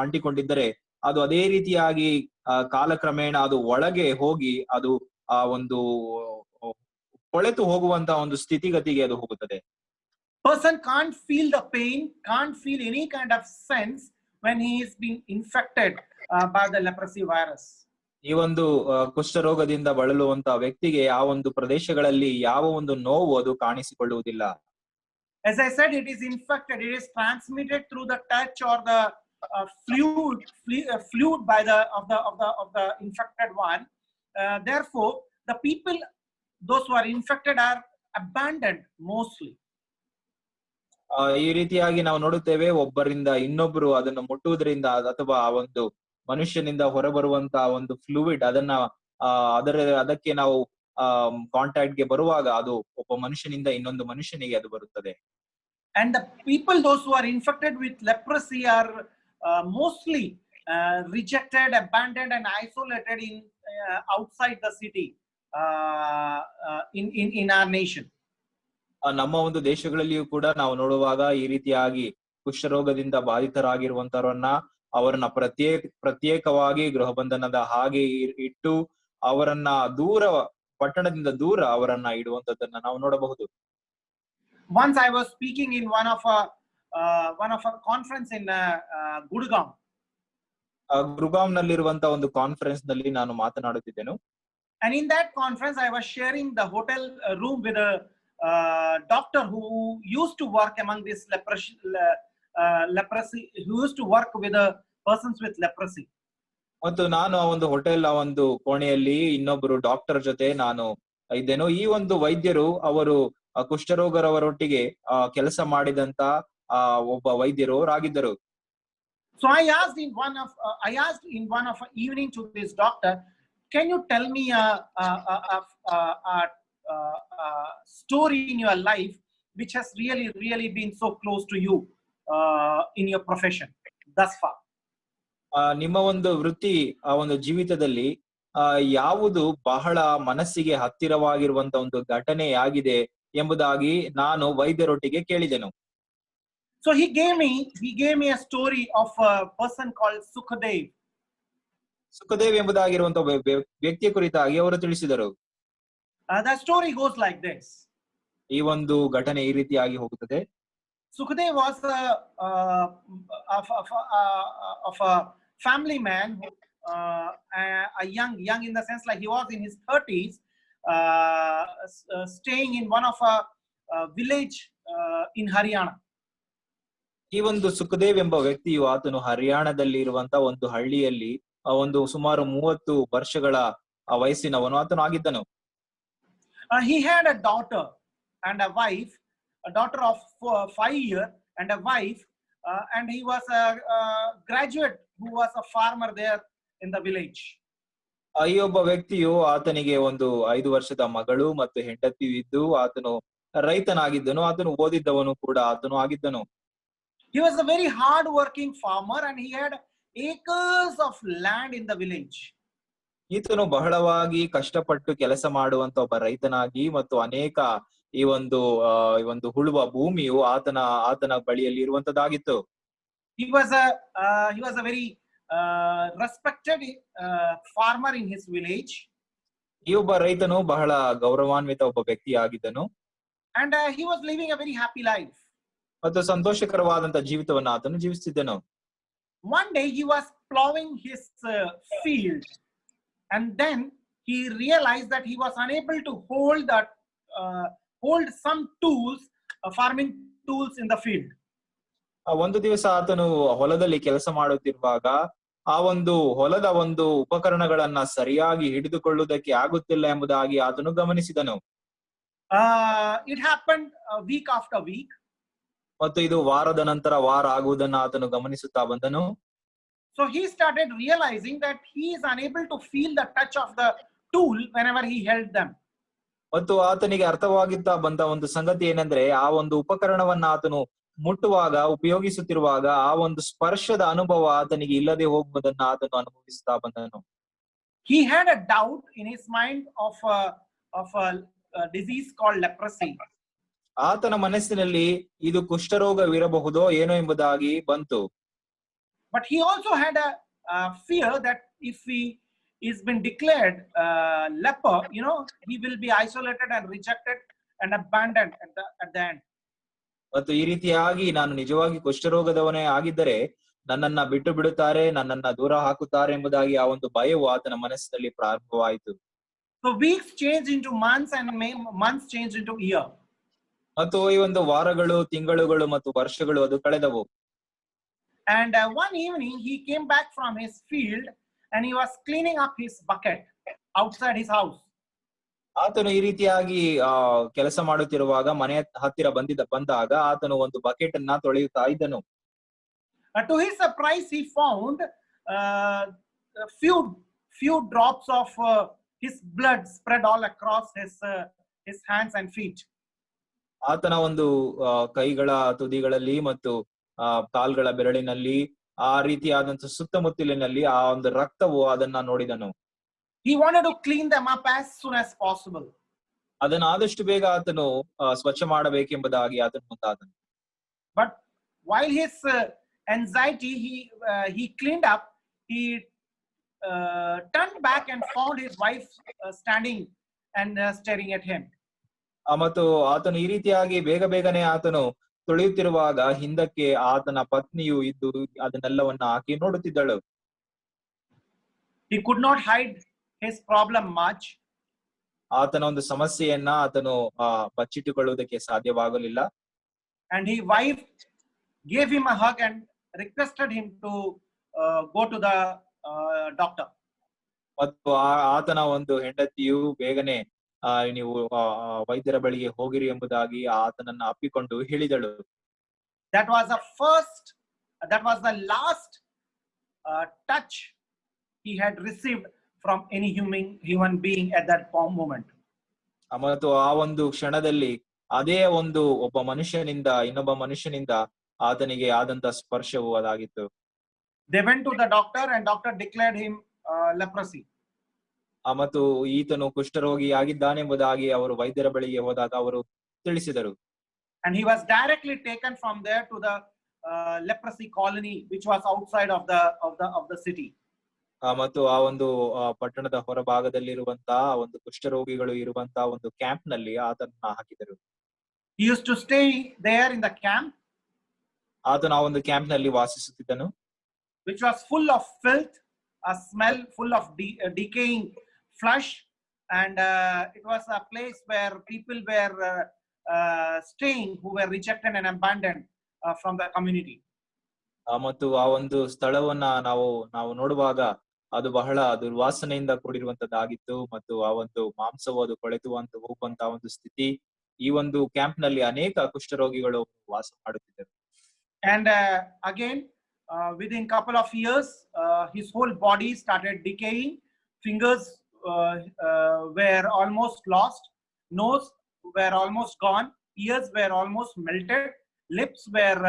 ಅಂಟಿಕೊಂಡಿದ್ದರೆ ಅದು ಅದೇ ರೀತಿಯಾಗಿ ಕಾಲಕ್ರಮೇಣ ಅದು ಒಳಗೆ ಹೋಗಿ ಅದು ಆ ಒಂದು ಕೊಳೆತು ಹೋಗುವಂತ ಒಂದು ಸ್ಥಿತಿಗತಿಗೆ ಅದು ಹೋಗುತ್ತದೆ. Person can't feel the pain, can't feel any kind of sense when he is being infected by the leprosy virus. ಈ ಒಂದು ಕುಷ್ಠರೋಗದಿಂದ ಬಳಲುವಂತ ವ್ಯಕ್ತಿಗೆ ಆ ಒಂದು ಪ್ರದೇಶಗಳಲ್ಲಿ ಯಾವ ಒಂದು ನೋವು ಅದು ಕಾಣಿಸಿಕೊಳ್ಳುವುದಿಲ್ಲ. As I said, it is infected, it is transmitted through the touch or the fluid by of the infected one. Therefore, the people, those who are infected, are abandoned mostly. ಈ ರೀತಿಯಾಗಿ ನಾವು ನೋಡುತ್ತೇವೆ, ಒಬ್ಬರಿಂದ ಇನ್ನೊಬ್ಬರು ಅದನ್ನು ಮುಟ್ಟುವುದರಿಂದ ಅಥವಾ ಆ ಒಂದು ಮನುಷ್ಯನಿಂದ ಹೊರಬರುವಂತ ಒಂದು ಫ್ಲೂಯಿಡ್ ಅದನ್ನ ಅದಕ್ಕೆ ನಾವು ಕಾಂಟ್ಯಾಕ್ಟ್ ಗೆ ಬರುವಾಗ ಅದು ಒಬ್ಬ ಮನುಷ್ಯನಿಂದ ಇನ್ನೊಂದು ಮನುಷ್ಯನಿಗೆ ಅದು ಬರುತ್ತದೆ. And the people, those who are infected with leprosy, are mostly rejected, abandoned and isolated in outside the city in our nation. ನಮ್ಮ ಒಂದು ದೇಶಗಳಲ್ಲಿಯೂ ಕೂಡ ನಾವು ನೋಡುವಾಗ ಈ ರೀತಿಯಾಗಿ ಕುಷ್ಠರೋಗದಿಂದ ಬಾಧಿತರಾಗಿರುವಂತವರನ್ನ ಅವರನ್ನ ಪ್ರತ್ಯೇಕವಾಗಿ ಗೃಹ ಬಂಧನದ ಹಾಗೆ ಇಟ್ಟು ಅವರನ್ನ ಪಟ್ಟಣದಿಂದ ದೂರ ಅವರನ್ನ ಇಡುವಂತದ್ದನ್ನ ನಾವು ನೋಡಬಹುದು. Once I was speaking in one of a conference in Gurgaon. Gurgaon ನಲ್ಲಿರುವಂತ ಒಂದು ಕಾನ್ಫರೆನ್ಸ್ ನಲ್ಲಿ ನಾನು ಮಾತನಾಡುತ್ತಿದ್ದೆನು. And in that conference I was sharing the hotel room with a doctor who used to work among this leprosy, who used to work with the persons with leprosy. ಮತ್ತು ನಾನು ಆ ಒಂದು hotel ಆ ಒಂದು ಕೋಣೆಯಲ್ಲಿ ಇನ್ನೊಬ್ಬರು ಡಾಕ್ಟರ್ ಜೊತೆ ನಾನು ಇದ್ದೇನು. ಈ ಒಂದು ವೈದ್ಯರು ಅವರು ಕುಷ್ಠರೋಗರವರೊಟ್ಟಿಗೆ ಕೆಲಸ ಮಾಡಿದಂತ ಒಬ್ಬ ವೈದ್ಯರು ಆಗಿದ್ದರು. So I asked in one of evening to this doctor, can you tell me a story in your life which has really been so close to you in your profession thus far? ನಿಮ್ಮ ಒಂದು ವೃತ್ತಿ ಆ ಒಂದು ಜೀವಿತದಲ್ಲಿ ಯಾವುದು ಬಹಳ ಮನಸ್ಸಿಗೆ ಹತ್ತಿರವಾಗಿರುವಂತ ಒಂದು ಘಟನೆಯಾಗಿದೆ ಎಂಬುದಾಗಿ ನಾನು ವೈದ್ಯರೊಟ್ಟಿಗೆ ಕೇಳಿದೆನು. So he gave me a story of a person called Sukhdev. Sukhdev ಎಂಬುದಾಗಿರುವಂತ ವ್ಯಕ್ತಿಯ ಕುರಿತಾಗಿ ಅವರು ತಿಳಿಸಿದರು. The story goes like this. ಈ ಒಂದು ಘಟನೆ ಈ ರೀತಿಯಾಗಿ ಹೋಗುತ್ತದೆ. Sukhdev was of a family man, a young in the sense like he was in his 30s, staying in one of a village in Haryana. ಈ ಒಂದು ಸುಖದೇವ್ ಎಂಬ ವ್ಯಕ್ತಿಯು ಆತನು ಹರಿಯಾಣದಲ್ಲಿ ಇರುವಂತ ಒಂದು ಹಳ್ಳಿಯಲ್ಲಿ ಒಂದು ಸುಮಾರು 30 ವರ್ಷಗಳ ವಯಸ್ಸಿನವನು ಆತನು ಆಗಿದ್ದನು. He had a daughter and a wife, a daughter of 5 years and a wife, and he was a graduate who was a farmer there in the village. ಈ ಒಬ್ಬ ವ್ಯಕ್ತಿಯು ಆತನಿಗೆ ಒಂದು 5 ವರ್ಷದ ಮಗಳು ಮತ್ತು ಹೆಂಡತಿ ಇದ್ದು ಆತನು ರೈತನಾಗಿದ್ದನು. ಆತನು ಓದಿದ್ದವನು ಕೂಡ ಆತನು ಆಗಿದ್ದನು. He was a very hard working farmer and he had acres of land in the village. ಈತನು ಬಹಳವಾಗಿ ಕಷ್ಟಪಟ್ಟು ಕೆಲಸ ಮಾಡುವಂತ ಒಬ್ಬ ರೈತನಾಗಿ ಮತ್ತು ಅನೇಕ ಈ ಒಂದು ಈ ಒಂದು ಉಳುವ ಭೂಮಿಯು ಆತನ ಬಳಿಯಲ್ಲಿ ಇರುವಂತದ್ದಾಗಿತ್ತು. He was a very respected farmer in his village, ಈ ಒಬ್ಬ ರೈತನು ಬಹಳ ಗೌರವಾನ್ವಿತ ಒಬ್ಬ ವ್ಯಕ್ತಿಯಾಗಿದ್ದನು and he was living a very happy life. ಮತ್ತು ಸಂತೋಷಕರವಾದಂತ ಜೀವಿತವನ್ನ ಆತನು ಜೀವಿಸುತ್ತಿದ್ದನು. One day he was plowing his field, and then he realized that he was unable to hold some tools, farming tools in the field. ಒಂದು ದಿವಸ ಆತನು ಹೊಲದಲ್ಲಿ ಕೆಲಸ ಮಾಡುತ್ತಿರುವಾಗ ಆ ಒಂದು ಹೊಲದ ಒಂದು ಉಪಕರಣಗಳನ್ನ ಸರಿಯಾಗಿ ಹಿಡಿದುಕೊಳ್ಳುವುದಕ್ಕೆ ಆಗುತ್ತಿಲ್ಲ ಎಂಬುದಾಗಿ ಆತನು ಗಮನಿಸಿದನು. It happened week after week. ಮತ್ತು ಇದು ವಾರದ ನಂತರ ವಾರ ಆಗುವುದನ್ನು ಆತನು ಗಮನಿಸುತ್ತಾ ಬಂದನು. So he started realizing that he is unable to feel the touch of the tool whenever he held them. ಮತ್ತು ಆತನಿಗೆ ಅರ್ಥವಾಗುತ್ತಾ ಬಂದ ಒಂದು ಸಂಗತಿ ಏನೆಂದ್ರೆ, ಆ ಒಂದು ಉಪಕರಣವನ್ನ ಆತನು ಮುಟ್ಟುವಾಗ, ಉಪಯೋಗಿಸುತ್ತಿರುವಾಗ ಆ ಒಂದು ಸ್ಪರ್ಶದ ಅನುಭವ ಆತನಿಗೆ ಇಲ್ಲದೆ ಹೋಗುವುದನ್ನ ಆತನು ಅನುಭವಿಸುತ್ತಾ ಬಂದನು. He had a doubt in his mind of a disease called leprosy. ಆತನ ಮನಸ್ಸಿನಲ್ಲಿ ಇದು ಕುಷ್ಠರೋಗವಿರಬಹುದೋ ಏನೋ ಎಂಬುದಾಗಿ ಬಂತು. But he also had a fear that if he is been declared leper, he will be isolated and rejected and abandoned at the end. ಮತ್ತು ಈ ರೀತಿಯಾಗಿ ನಾನು ನಿಜವಾಗಿ ಕುಷ್ಠರೋಗದವನೇ ಆಗಿದ್ದರೆ ನನ್ನನ್ನ ಬಿಟ್ಟು ಬಿಡುತ್ತಾರೆ, ನನ್ನನ್ನ ದೂರ ಹಾಕುತ್ತಾರೆ ಎಂಬುದಾಗಿ ಆ ಒಂದು ಭಯವು ಆತನ ಮನಸ್ಸಿನಲ್ಲಿ ಪ್ರಾರಂಭವಾಯಿತು. So weeks change into months and months change into year. ಮತ್ತು ಈ ಒಂದು ವಾರಗಳು, ತಿಂಗಳುಗಳು ಮತ್ತು ವರ್ಷಗಳು ಅದು ಕಳೆದವು. And one evening he came back from his field and he was cleaning up his bucket outside his house. ಆತನು ಈ ರೀತಿಯಾಗಿ ಕೆಲಸ ಮಾಡುತ್ತಿರುವಾಗ ಮನೆ ಹತ್ತಿರ ಬಂದಾಗ ಆತನು ಒಂದು ಬಕೆಟ್ ಅನ್ನ ತೊಳೆಯುತ್ತಾ ಇದ್ದನು. To his surprise, he found a few drops of his blood spread all across his hands and feet. ಆತನ ಒಂದು ಕೈಗಳ ತುದಿಗಳಲ್ಲಿ ಮತ್ತು ಕಾಲ್ಗಳ ಬೆರಳಿನಲ್ಲಿ ಆ ರೀತಿಯಾದಂತ ಸುತ್ತಮುತ್ತಲಿನಲ್ಲಿ ಆ ಒಂದು ರಕ್ತವು ಅದನ್ನ ನೋಡಿದನು. He wanted to clean them up as soon as possible. ಅದನ್ನು ಆದಷ್ಟು ಬೇಗ ಆತನು ಸ್ವಚ್ಛ ಮಾಡಬೇಕೆಂಬುದಾಗಿ ಆತನು ಮುಂದಾದನು. But while his anxiety he cleaned up, he turned back and found his wife standing and staring at him. ಮತ್ತು ಆತನು ಈ ರೀತಿಯಾಗಿ ಬೇಗನೆ ಆತನು ತೊಳೆಯುತ್ತಿರುವಾಗ ಹಿಂದಕ್ಕೆ ಆತನ ಪತ್ನಿಯು ಇದ್ದು ಅದನ್ನೆಲ್ಲವನ್ನ ಆಕೆ ನೋಡುತ್ತಿದ್ದಳು. He could not hide his problem much. ಆತನ ಒಂದು ಸಮಸ್ಯೆಯನ್ನ ಆತನು ಬಚ್ಚಿಟ್ಟುಕೊಳ್ಳುವುದಕ್ಕೆ ಸಾಧ್ಯವಾಗಲಿಲ್ಲ. And his wife gave him a hug and requested him to go to the doctor. ಮತ್ತು ಆತನ ಒಂದು ಹೆಂಡತಿಯು ಬೇಗನೆ ನೀವು ವೈದ್ಯರ ಬಳಿಗೆ ಹೋಗಿರಿ ಎಂಬುದಾಗಿ ಆತನನ್ನ ಅಪ್ಪಿಕೊಂಡು ಹೇಳಿದಳು. That was the last touch he had received from any human being at that moment. ಮತ್ತು ಆ ಒಂದು ಕ್ಷಣದಲ್ಲಿ ಅದೇ ಒಂದು ಒಬ್ಬ ಮನುಷ್ಯನಿಂದ ಇನ್ನೊಬ್ಬ ಮನುಷ್ಯನಿಂದ ಆತನಿಗೆ ಆದಂತ ಸ್ಪರ್ಶವು ಅದಾಗಿತ್ತು. They went to the doctor and doctor declared him leprosy. ಮತ್ತು ಈತನು ಕುಷ್ಠರೋಗಿ ಆಗಿದ್ದಾನೆಂಬುದಾಗಿ ಅವರು ವೈದ್ಯರ ಬಳಿಗೆ ಹೋದಾಗ ಅವರು ತಿಳಿಸಿದರು. And he was directly taken from there to the leprosy colony which was outside of the city. ಮತ್ತು ಆ ಒಂದು ಪಟ್ಟಣದ ಹೊರಭಾಗದಲ್ಲಿರುವಂತಹ ಒಂದು ಕುಷ್ಠರೋಗಿಗಳು ಇರುವಂತಹ ಒಂದು ಕ್ಯಾಂಪ್ ನಲ್ಲಿ ಆತನನ್ನ ಹಾಕಿದರು. He used to stay there in the camp. ಆತನು ಆ ಒಂದು ಕ್ಯಾಂಪ್ ನಲ್ಲಿ ವಾಸಿಸುತ್ತಿದ್ದನು. Which was full of filth, a smell full of decaying flesh, and it was a place where people were staying who were rejected and abandoned from the community. ಮತ್ತು ಆ ಒಂದು ಸ್ಥಳವನ್ನ ನಾವು ನೋಡುವಾಗ ಅದು ಬಹಳ ದುರ್ವಾಸನೆಯಿಂದ ಕೂಡಿರುವಂತದ್ದಾಗಿತ್ತು ಮತ್ತು ಆ ಒಂದು ಮಾಂಸವು ಅದು ಕೊಳೆತು ಹೋಗುವಂತಹ ಒಂದು ಸ್ಥಿತಿ. ಈ ಒಂದು ಕ್ಯಾಂಪ್ ನಲ್ಲಿ ಅನೇಕ ಕುಷ್ಠರೋಗಿಗಳು ವಾಸ ಮಾಡುತ್ತಿದ್ದರು. And again within couple of years his whole body started decaying. Fingers were almost lost, nose were almost gone, ears were almost melted, lips were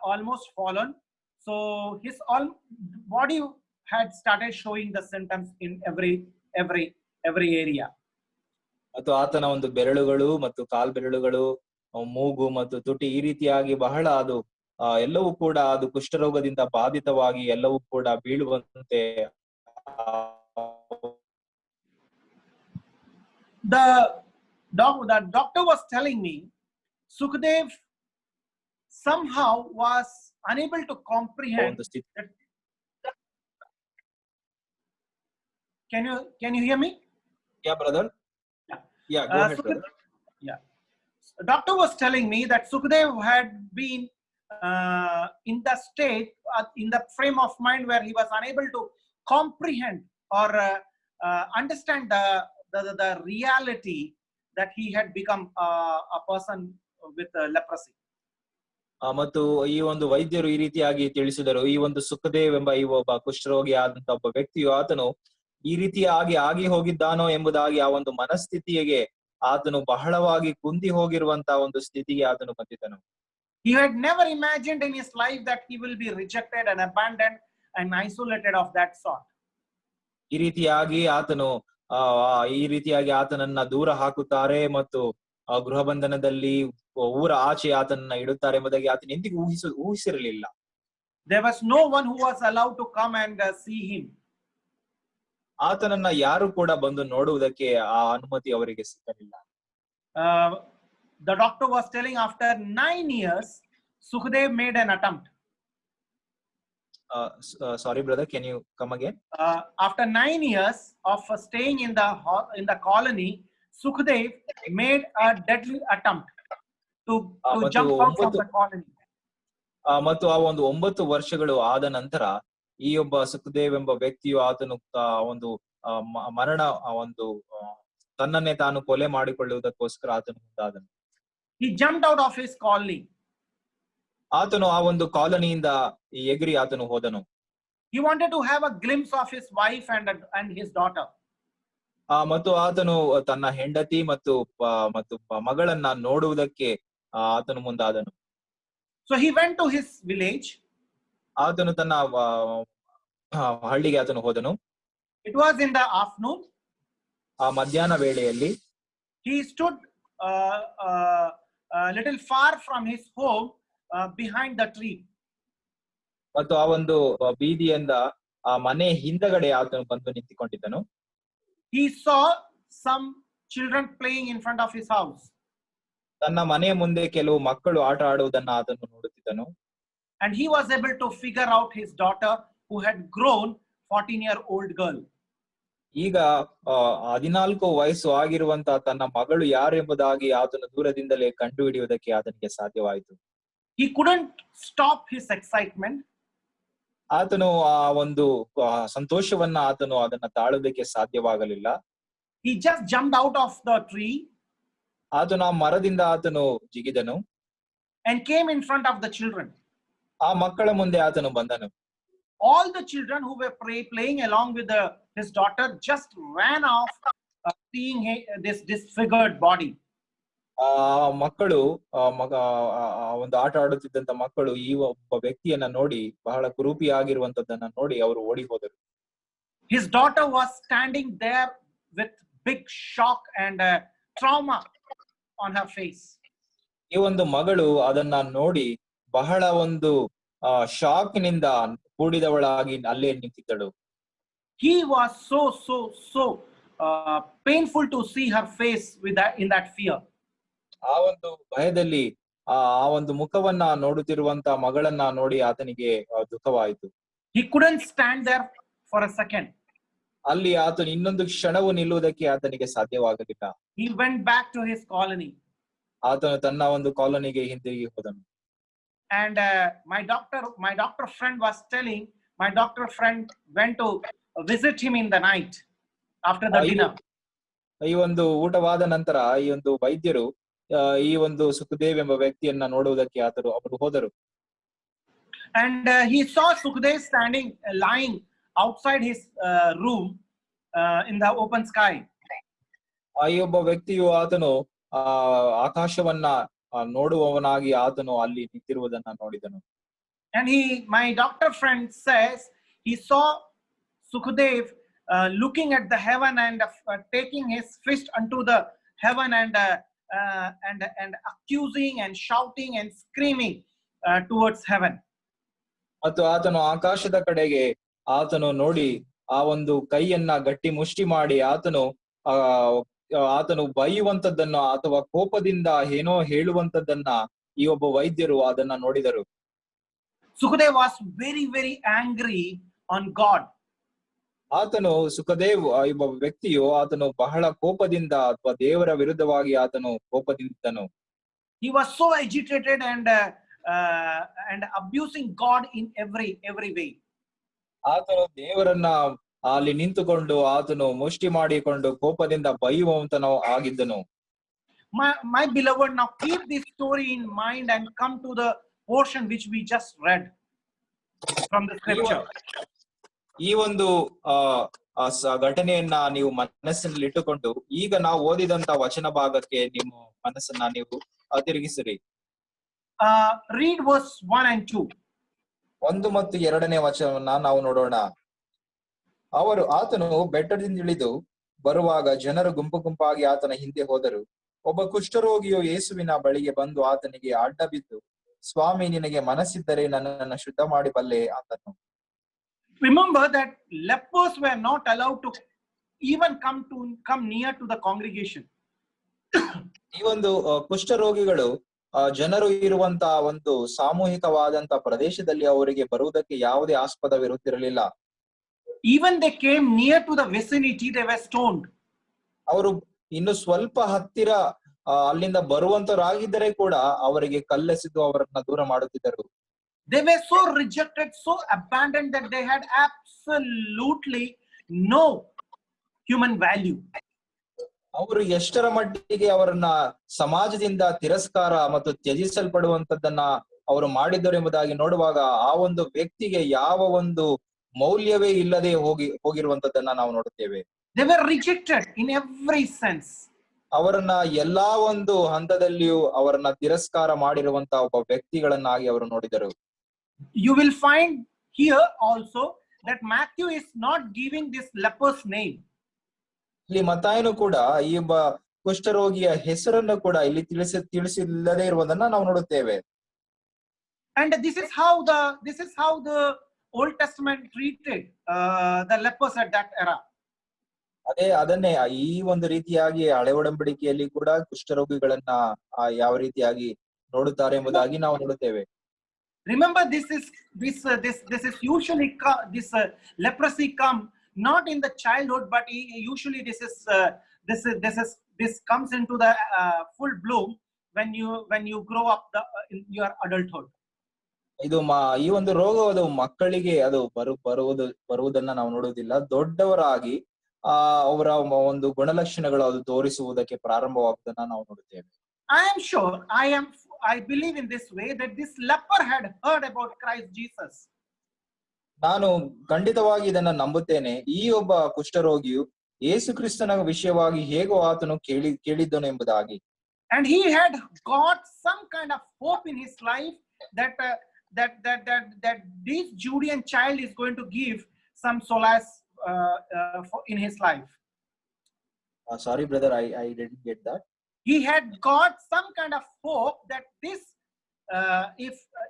almost fallen. So his body had started showing the symptoms in every area. ಮತ್ತು ಆತನ ಒಂದು ಬೆರಳುಗಳು ಮತ್ತು ಕಾಲ್ಬೆರಳುಗಳು, ಮೂಗು ಮತ್ತು ತುಟಿ ಈ ರೀತಿಯಾಗಿ ಬಹಳ ಅದು ಎಲ್ಲವೂ ಕೂಡ ಅದು ಕುಷ್ಠರೋಗದಿಂದ ಬಾಧಿತವಾಗಿ ಎಲ್ಲವೂ ಕೂಡ ಬೀಳುವಂತೆ The doctor was telling me Sukhdev somehow was unable to comprehend ಒಂದು ಸ್ಥಿತಿ. that. Can you hear me? Yeah, brother. Yeah, go ahead, brother. Yeah. The doctor was telling me that Sukhdev had been in the state, in the frame of mind where he was unable to comprehend or understand the reality that he had become a person with leprosy. ಮತ್ತು ಈ ಒಂದು ವೈದ್ಯರು ಈ ರೀತಿಯಾಗಿ ತಿಳಿಸಿದರು, ಈ ಒಂದು ಸುಖದೇವ್ ಎಂಬ ಈ ಒಬ್ಬ ಕುಷ್ಠರೋಗಿ ಆದಂತ ಒಬ್ಬ ವ್ಯಕ್ತಿಯು ಆತನು ಈ ರೀತಿಯಾಗಿ ಆಗಿ ಹೋಗಿದ್ದಾನೋ ಎಂಬುದಾಗಿ ಆ ಒಂದು ಮನಸ್ಥಿತಿಗೆ ಆತನು ಬಹಳವಾಗಿ ಕುಂದಿ ಹೋಗಿರುವಂತಹ ಒಂದು ಸ್ಥಿತಿಗೆ ಆತನು ಬಂದಿದ್ದನು. He had never imagined in his life that he will be rejected and abandoned and isolated of that sort. ಈ ರೀತಿಯಾಗಿ ಆತನನ್ನ ದೂರ ಹಾಕುತ್ತಾರೆ ಮತ್ತು ಗೃಹ ಬಂಧನದಲ್ಲಿ ಊರ ಆಚೆ ಆತನನ್ನ ಇಡುತ್ತಾರೆ ಎಂಬುದಾಗಿ ಆತನ ಎಂದಿಗೂ ಊಹಿಸಿರಲಿಲ್ಲ. There was no one who was allowed to come and see him. ಆತನನ್ನ ಯಾರು ಕೂಡ ಬಂದು ನೋಡುವುದಕ್ಕೆ ಆ ಅನುಮತಿ ಅವರಿಗೆ ಸಿಗಲಿಲ್ಲ. The doctor was telling after 9 years, Sukhdev made an attempt. Sorry, brother, can you come again? After 9 years of staying in the colony, Sukhdev made a deadly attempt to jump out from the colony. ಮತ್ತು ಆ ಒಂದು 9 ವರ್ಷಗಳು ಆದ ನಂತರ ಈ ಒಬ್ಬ ಸುಖದೇವ್ ಎಂಬ ವ್ಯಕ್ತಿಯು ಆತನು ಒಂದು ಮರಣ ಒಂದು ತನ್ನನ್ನೇ ತಾನು ಕೊಲೆ ಮಾಡಿಕೊಳ್ಳುವುದಕ್ಕೋಸ್ಕರ ಆತನು ಮುಂದಾದನು. He jumped out of his colony. ಆತನು ಆ ಒಂದು ಕಾಲನಿಯಿಂದ ಎಗರಿ ಆತನು ಹೋದನು. He wanted to have a glimpse of his wife and his daughter. ಮತ್ತು ಆತನು ತನ್ನ ಹೆಂಡತಿ ಮತ್ತು ಮಗಳನ್ನ ನೋಡುವುದಕ್ಕೆ ಆತನು ಮುಂದಾದನು. So he went to his village. ಆತನು ತನ್ನ ಹಳ್ಳಿಗೆ ಆತನು ಹೋದನು. It was in the afternoon. ಆ ಮಧ್ಯಾಹ್ನ ವೇಳೆಯಲ್ಲಿ he stood a little far from his home behind the tree. ಮತ್ತು ಆ ಒಂದು ಬೀದಿಯಿಂದ ಆ ಮನೆ ಹಿಂದಗಡೆ ಆತನು ಬಂದು ನಿಂತುಕೊಂಡಿದ್ದನು. He saw some children playing in front of his house. ತನ್ನ ಮನೆಯ ಮುಂದೆ ಕೆಲವು ಮಕ್ಕಳು ಆಟ ಆಡುವುದನ್ನು ಆತನು ನೋಡುತ್ತಿದ್ದನು. And he was able to figure out his daughter who had grown 14-year-old girl. ಈಗ 14 ವಯಸ್ಸು ಆಗಿರುವಂತಹ ತನ್ನ ಮಗಳು ಯಾರು ಎಂಬುದಾಗಿ ಆತನು ದೂರದಿಂದಲೇ ಕಂಡು ಹಿಡಿಯುವುದಕ್ಕೆ ಆತನಿಗೆ ಸಾಧ್ಯವಾಯಿತು. He couldn't stop his excitement. ಆತನು ಆ ಒಂದು ಸಂತೋಷವನ್ನ ಆತನು ಅದನ್ನ ತಾಳುವುದಕ್ಕೆ ಸಾಧ್ಯವಾಗಲಿಲ್ಲ. He just jumped out of the tree. ಆತನು ಆ ಮರದಿಂದ ಆತನು ಜಿಗಿದನು. And came in front of the children. ಆ ಮಕ್ಕಳ ಮುಂದೆ ಆತನು ಬಂದನು. All the children who were playing along with his daughter just ran off, seeing this disfigured body. ಆ ಮಕ್ಕಳು ಒಂದು ಆಟ ಆಡುತ್ತಿದ್ದಂತ ಮಕ್ಕಳು ಈ ಒಬ್ಬ ವ್ಯಕ್ತಿಯನ್ನ ನೋಡಿ ಬಹಳ ಕುರೂಪಿಯಾಗಿರುವಂತದ್ದನ್ನ ನೋಡಿ ಅವರು ಓಡಿ ಹೋದರು. His daughter was standing there with big shock and trauma on her face. ಈ ಒಂದು ಮಗಳು ಅದನ್ನ ನೋಡಿ ಬಹಳ ಒಂದು ಶಾಕ್ನಿಂದ ಕೂಡಿದವಳಾಗಿ ಅಲ್ಲೇ ನಿಂತಿದ್ದಳು. He was so painful to see her face in that fear. ಆ ಒಂದು ಭಯದಲ್ಲಿ ಆ ಒಂದು ಮುಖವನ್ನ ನೋಡುತ್ತಿರುವಂತ ಮಗಳನ್ನ ನೋಡಿ ಆತನಿಗೆ ದುಃಖವಾಯಿತು. He couldn't stand there for a second. ಅಲ್ಲಿ ಆತನು ಇನ್ನೊಂದು ಕ್ಷಣವು ನಿಲ್ಲುವುದಕ್ಕೆ ಆತನಿಗೆ ಸಾಧ್ಯವಾಗಲಿಲ್ಲ. He went back to his colony. ಆತನು ತನ್ನ ಒಂದು ಕಾಲೋನಿಗೆ ಹಿಂದಿರುಗಿ ಹೋದನು. And my doctor friend was telling, my doctor friend went to visit him in the night after the dinner. ಈ ಒಂದು ಊಟವಾದ ನಂತರ ಈ ಒಂದು ವೈದ್ಯರು ಈ ಒಂದು ಸುಖದೇವ್ ಎಂಬ ವ್ಯಕ್ತಿಯನ್ನ ನೋಡುವುದಕ್ಕೆ ಅವರು ಹೋದರು. And he saw Sukhdev lying outside his room in the open sky. ಈ ಒಬ್ಬ ವ್ಯಕ್ತಿಯು ಆತನು ಆಕಾಶವನ್ನ ನೋಡುವವನಾಗಿ ಆತನು ಅಲ್ಲಿ ನಿಂತಿರುವುದನ್ನ ನೋಡಿದನು. And my doctor friend says he saw Sukadev looking at the heaven and taking his fist unto the heaven and accusing and shouting and screaming towards heaven. ಮತ್ತು ಆತನು ಆಕಾಶದ ಕಡೆಗೆ ಆತನು ನೋಡಿ ಆ ಒಂದು ಕೈಯನ್ನ ಗಟ್ಟಿ ಮುಷ್ಟಿ ಮಾಡಿ ಆತನು ಬೈಯುವಂತದ್ದನ್ನ ಅಥವಾ ಕೋಪದಿಂದ ಏನೋ ಹೇಳುವಂತದ್ದನ್ನ ಈ ಒಬ್ಬ ವೈದ್ಯರು ಅದನ್ನ ನೋಡಿದರು. Sukadev was very, very angry on God. Sukhdev ಒಬ್ಬ ವ್ಯಕ್ತಿಯು ಆತನು ಬಹಳ ಕೋಪದಿಂದ ಅಥವಾ ದೇವರ ವಿರುದ್ಧವಾಗಿ ಆತನು ಕೋಪದಿಂದನು. He was so agitated and abusing God in every way. ಆತನು ದೇವರನ್ನ ಅಲ್ಲಿ ನಿಂತುಕೊಂಡು ಆತನು ಮುಷ್ಟಿ ಮಾಡಿಕೊಂಡು ಕೋಪದಿಂದ ಬೈಯುವಂತನು ಆಗಿದ್ದನು. My beloved, now keep this story in mind and come to the portion which we just read from the scripture. ಈ ಒಂದು ಘಟನೆಯನ್ನ ನೀವು ಮನಸ್ಸಿನಲ್ಲಿ ಇಟ್ಟುಕೊಂಡು ಈಗ ನಾವು ಓದಿದಂತ ವಚನ ಭಾಗಕ್ಕೆ ನಿಮ್ಮ ಮನಸ್ಸನ್ನ ನೀವು ತಿರುಗಿಸಿರಿ. Read verse 1 and 2. 1 ಮತ್ತು 2ನೇ ವಚನವನ್ನ ನಾವು ನೋಡೋಣ. ಆತನು ಬೆಟ್ಟದಿಂದ ಇಳಿದು ಬರುವಾಗ ಜನರು ಗುಂಪು ಗುಂಪಾಗಿ ಆತನ ಹಿಂದೆ ಹೋದರು. ಒಬ್ಬ ಕುಷ್ಠರೋಗಿಯು ಯೇಸುವಿನ ಬಳಿಗೆ ಬಂದು ಆತನಿಗೆ ಅಡ್ಡ ಬಿದ್ದು, ಸ್ವಾಮಿ, ನಿನಗೆ ಮನಸ್ಸಿದ್ದರೆ ನನ್ನನ್ನು ಶುದ್ಧ ಮಾಡಿ ಬಲ್ಲೆ ಅಂದನು. Remember that lepers were not allowed to even come near to the congregation. ಈ ಒಂದು ಕುಷ್ಠರೋಗಿಗಳು ಜನರು ಇರುವಂತ ಒಂದು ಸಾಮೂಹಿಕವಾದಂತ ಪ್ರದೇಶದಲ್ಲಿ ಅವರಿಗೆ ಬರುವುದಕ್ಕೆ ಯಾವುದೇ ಆಸ್ಪದವಿರುತ್ತಿರಲಿಲ್ಲ. Even they came near to the vicinity, they were stoned. ಅವರು ಇನ್ನು ಸ್ವಲ್ಪ ಹತ್ತಿರ ಅಲ್ಲಿಂದ ಬರುವಂತರಾಗಿದ್ದರೆ ಕೂಡ ಅವರಿಗೆ ಕಲ್ಲೆಸೆದು ಅವರನ್ನ ದೂರ ಮಾಡುತ್ತಿದ್ದರು. They were so rejected, so abandoned that they had absolutely no human value. ಅವರು ಎಷ್ಟರ ಮಟ್ಟಿಗೆ ಅವರನ್ನ ಸಮಾಜದಿಂದ ತಿರಸ್ಕಾರ ಮತ್ತು ತ್ಯಜಿಸಲ್ಪಡುವಂತದ್ದನ್ನ ಅವರು ಮಾಡಿದ್ದರು ಎಂಬುದಾಗಿ ನೋಡುವಾಗ ಆ ಒಂದು ವ್ಯಕ್ತಿಗೆ ಯಾವ ಒಂದು ಮೌಲ್ಯವೇ ಇಲ್ಲದೆ ಹೋಗಿರುವಂತದ್ದನ್ನ ನಾವು ನೋಡುತ್ತೇವೆ. They were rejected in every sense. ಅವರನ್ನ ಎಲ್ಲಾ ಒಂದು ಹಂತದಲ್ಲಿಯೂ ಅವರನ್ನ ತಿರಸ್ಕಾರ ಮಾಡಿರುವಂತ ಒಬ್ಬ ವ್ಯಕ್ತಿಗಳನ್ನಾಗಿ ಅವರು ನೋಡಿದರು. You will find here also that Matthew is not giving this leper's name. ಇಲ್ಲಿ ಮತ್ತಾಯನು ಕೂಡ ಈ ಒಬ್ಬ ಕುಷ್ಠರೋಗಿಯ ಹೆಸರನ್ನು ಕೂಡ ಇಲ್ಲಿ ತಿಳಿಸಿಲ್ಲದೆ ಇರುವುದನ್ನ ನಾವು ನೋಡುತ್ತೇವೆ. And this is how the Old Testament treated the lepers at that era. ಅದನ್ನೇ ಈ ಒಂದು ರೀತಿಯಾಗಿ ಹಳೆ ಒಡಂಬಡಿಕೆಯಲ್ಲಿ ಕೂಡ ಕುಷ್ಠರೋಗಿಗಳನ್ನ ಯಾವ ರೀತಿಯಾಗಿ ನೋಡುತ್ತಾರೆ ಎಂಬುದಾಗಿ ನಾವು ನೋಡುತ್ತೇವೆ. Remember, this is usually this leprosy come not in the childhood, but usually this comes into the full bloom when you grow up in your adulthood. ಇದು ಈ ಒಂದು ರೋಗ ಅದು ಮಕ್ಕಳಿಗೆ ಅದು ಬರುವುದನ್ನ ನಾವು ನೋಡುವುದಿಲ್ಲ. ದೊಡ್ಡವರಾಗಿ ಅವರ ಒಂದು ಗುಣಲಕ್ಷಣಗಳು ಅದು ತೋರಿಸುವುದಕ್ಕೆ ಪ್ರಾರಂಭವಾಗುವುದನ್ನ ನಾವು ನೋಡುತ್ತೇವೆ. I believe in this way that this leper had heard about Christ Jesus. ನಾನು ಖಂಡಿತವಾಗಿ ಇದನ್ನ ನಂಬುತ್ತೇನೆ. ಈ ಒಬ್ಬ ಕುಷ್ಠರೋಗಿಯು ಯೇಸು ಕ್ರಿಸ್ತನ ವಿಷಯವಾಗಿ ಹೇಗೋ ಆತನು ಕೇಳಿದ್ದನು ಎಂಬುದಾಗಿ. And he had got some kind of hope in his life that this Judean child is going to give some solace in his life. Sorry brother, I didn't get that. He had got some kind of hope that this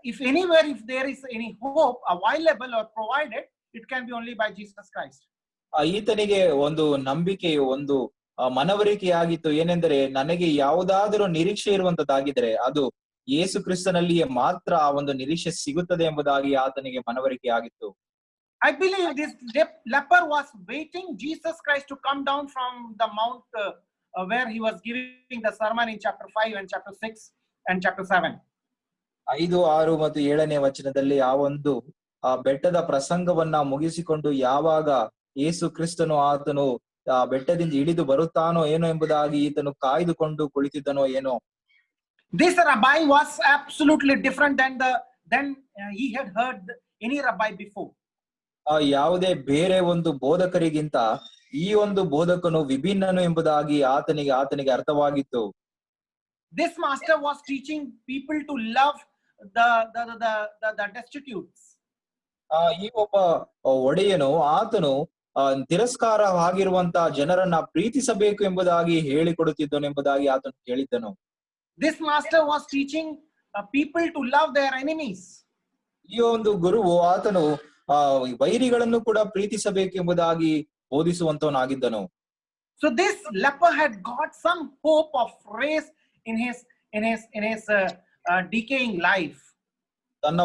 if anywhere if there is any hope available or provided, it can be only by Jesus Christ. ಈತನಿಗೆ ಒಂದು ನಂಬಿಕೆಯು ಒಂದು ಮನವರಿಕೆಯಾಗಿತ್ತು. ಏನೆಂದರೆ, ನನಗೆ ಯಾವುದಾದರೂ ನಿರೀಕ್ಷೆ ಇರುವಂತದ್ದಾಗಿದ್ರೆ ಅದು ಯೇಸು ಕ್ರಿಸ್ತನಲ್ಲಿಯೇ ಮಾತ್ರ ಆ ಒಂದು ನಿರೀಕ್ಷೆ ಸಿಗುತ್ತದೆ ಎಂಬುದಾಗಿ ಆತನಿಗೆ ಮನವರಿಕೆ ಆಗಿತ್ತು. I believe this leper was waiting Jesus Christ to come down from the mount where he was giving the sermon in chapter 5 and chapter 6 and chapter 7. 5, 6 ಮತ್ತು 7ನೇ ವಚನದಲ್ಲಿ ಆ ಒಂದು ಬೆಟ್ಟದ ಪ್ರಸಂಗವನ್ನ ಮುಗಿಸಿಕೊಂಡು ಯಾವಾಗ ಯೇಸು ಕ್ರಿಸ್ತನು ಆತನು ಬೆಟ್ಟದಿಂದ ಇಳಿದು ಬರುತ್ತಾನೋ ಏನೋ ಎಂಬುದಾಗಿ ಈತನು ಕಾಯ್ದುಕೊಂಡು ಕುಳಿತಿದ್ದನೋ ಏನೋ. This rabbi was absolutely different than he had heard any rabbi before. ಯಾವುದೇ ಬೇರೆ ಒಂದು ಬೋಧಕರಿಗಿಂತ ಈ ಒಂದು ಬೋಧಕನು ವಿಭಿನ್ನನು ಎಂಬುದಾಗಿ ಆತನಿಗೆ ಅರ್ಥವಾಗಿತ್ತು. This master was teaching people to love the destitutes. ಈ ಒಬ್ಬ ಒಡೆಯನು ಆತನು ತಿರಸ್ಕಾರವಾಗಿರುವಂತಹ ಜನರನ್ನ ಪ್ರೀತಿಸಬೇಕು ಎಂಬುದಾಗಿ ಹೇಳಿಕೊಡುತ್ತಿದ್ದನು ಎಂಬುದಾಗಿ ಆತನು ಹೇಳಿದ್ದನು. This master was teaching people to love their enemies. ಈ ಒಂದು ಗುರುವು ಆತನು ವೈರಿಗಳನ್ನು ಕೂಡ ಪ್ರೀತಿಸಬೇಕು ಎಂಬುದಾಗಿ ಬೋಧಿಸುವಂತವನಾಗಿದ್ದನು. So this leper had got some hope of race in his decaying life. ತನ್ನ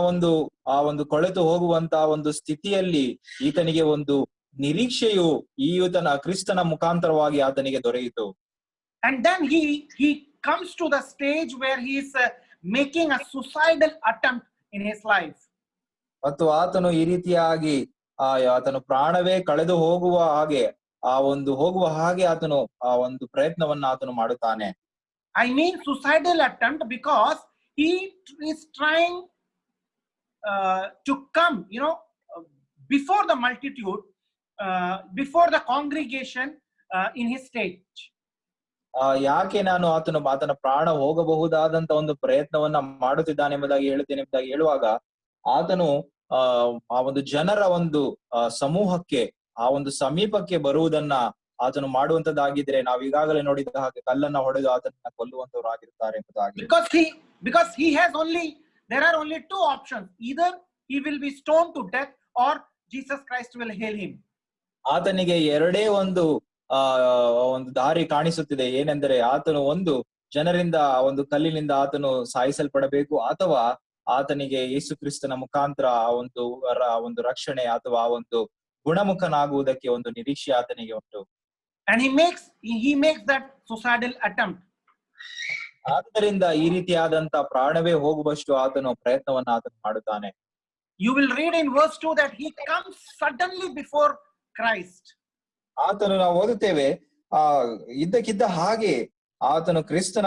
ಒಂದು ಕೊಳೆತು ಹೋಗುವಂತಹ ಒಂದು ಸ್ಥಿತಿಯಲ್ಲಿ ಈತನಿಗೆ ಒಂದು ನಿರೀಕ್ಷೆಯು ಈತನ ಕ್ರಿಸ್ತನ ಮುಖಾಂತರವಾಗಿ ಆತನಿಗೆ ದೊರೆಯಿತು. And then he comes to the stage where he is making a suicidal attempt in his life. ಮತ್ತು ಆತನು ಈ ರೀತಿಯಾಗಿ ಆತನು ಪ್ರಾಣವೇ ಕಳೆದು ಹೋಗುವ ಹಾಗೆ ಆತನು ಆ ಒಂದು ಪ್ರಯತ್ನವನ್ನ ಆತನು ಮಾಡುತ್ತಾನೆ. I mean suicidal attempt because he is trying to come, before the multitude, before the congregation, in his stage. ಯಾಕೆ ನಾನು ಆತನ ಪ್ರಾಣ ಹೋಗಬಹುದಾದಂತ ಒಂದು ಪ್ರಯತ್ನವನ್ನ ಮಾಡುತ್ತಿದ್ದಾನೆ ಎಂಬುದಾಗಿ ಹೇಳುವಾಗ ಆತನು ಆ ಒಂದು ಜನರ ಒಂದು ಸಮೂಹಕ್ಕೆ ಆ ಒಂದು ಸಮೀಪಕ್ಕೆ ಬರುವುದನ್ನ ಆತನು ಮಾಡುವಂತದ್ದಾಗಿದ್ರೆ ನಾವು ಈಗಾಗಲೇ ನೋಡಿದ ಹಾಗೆ ಕಲ್ಲನ್ನ ಹೊಡೆದು ಆತನನ್ನ ಕೊಲ್ಲುವಂತವರಾಗಿರ್ತಾರೆ ಎಂಬುದಾಗಿ. Because there are only two options: either he will be stoned to death or Jesus Christ will heal him. ಆತನಿಗೆ ಎರಡೇ ಒಂದು ದಾರಿ ಕಾಣಿಸುತ್ತಿದೆ. ಏನೆಂದರೆ ಆತನು ಜನರಿಂದ ಒಂದು ಕಲ್ಲಿನಿಂದ ಆತನು ಸಾಯಿಸಲ್ಪಡಬೇಕು, ಅಥವಾ ಆತನಿಗೆ ಯೇಸು ಕ್ರಿಸ್ತನ ಮುಖಾಂತರ ಒಂದು ರಕ್ಷಣೆ ಅಥವಾ ಒಂದು ಗುಣಮುಖನಾಗುವುದಕ್ಕೆ ಒಂದು ನಿರೀಕ್ಷೆ ಆತನಿಗೆ ಉಂಟು. And he makes that suicidal attempt. ಆದ್ದರಿಂದ ಈ ರೀತಿಯಾದಂತ ಪ್ರಾಣವೇ ಹೋಗುವಷ್ಟು ಆತನು ಪ್ರಯತ್ನವನ್ನ ಮಾಡುತ್ತಾನೆ. You will read in verse 2 that he comes suddenly before Christ. ಆತನು ನಾವು ಓದುತ್ತೇವೆ ಇದ್ದಕ್ಕಿದ್ದ ಹಾಗೆ ಆತನು ಕ್ರಿಸ್ತನ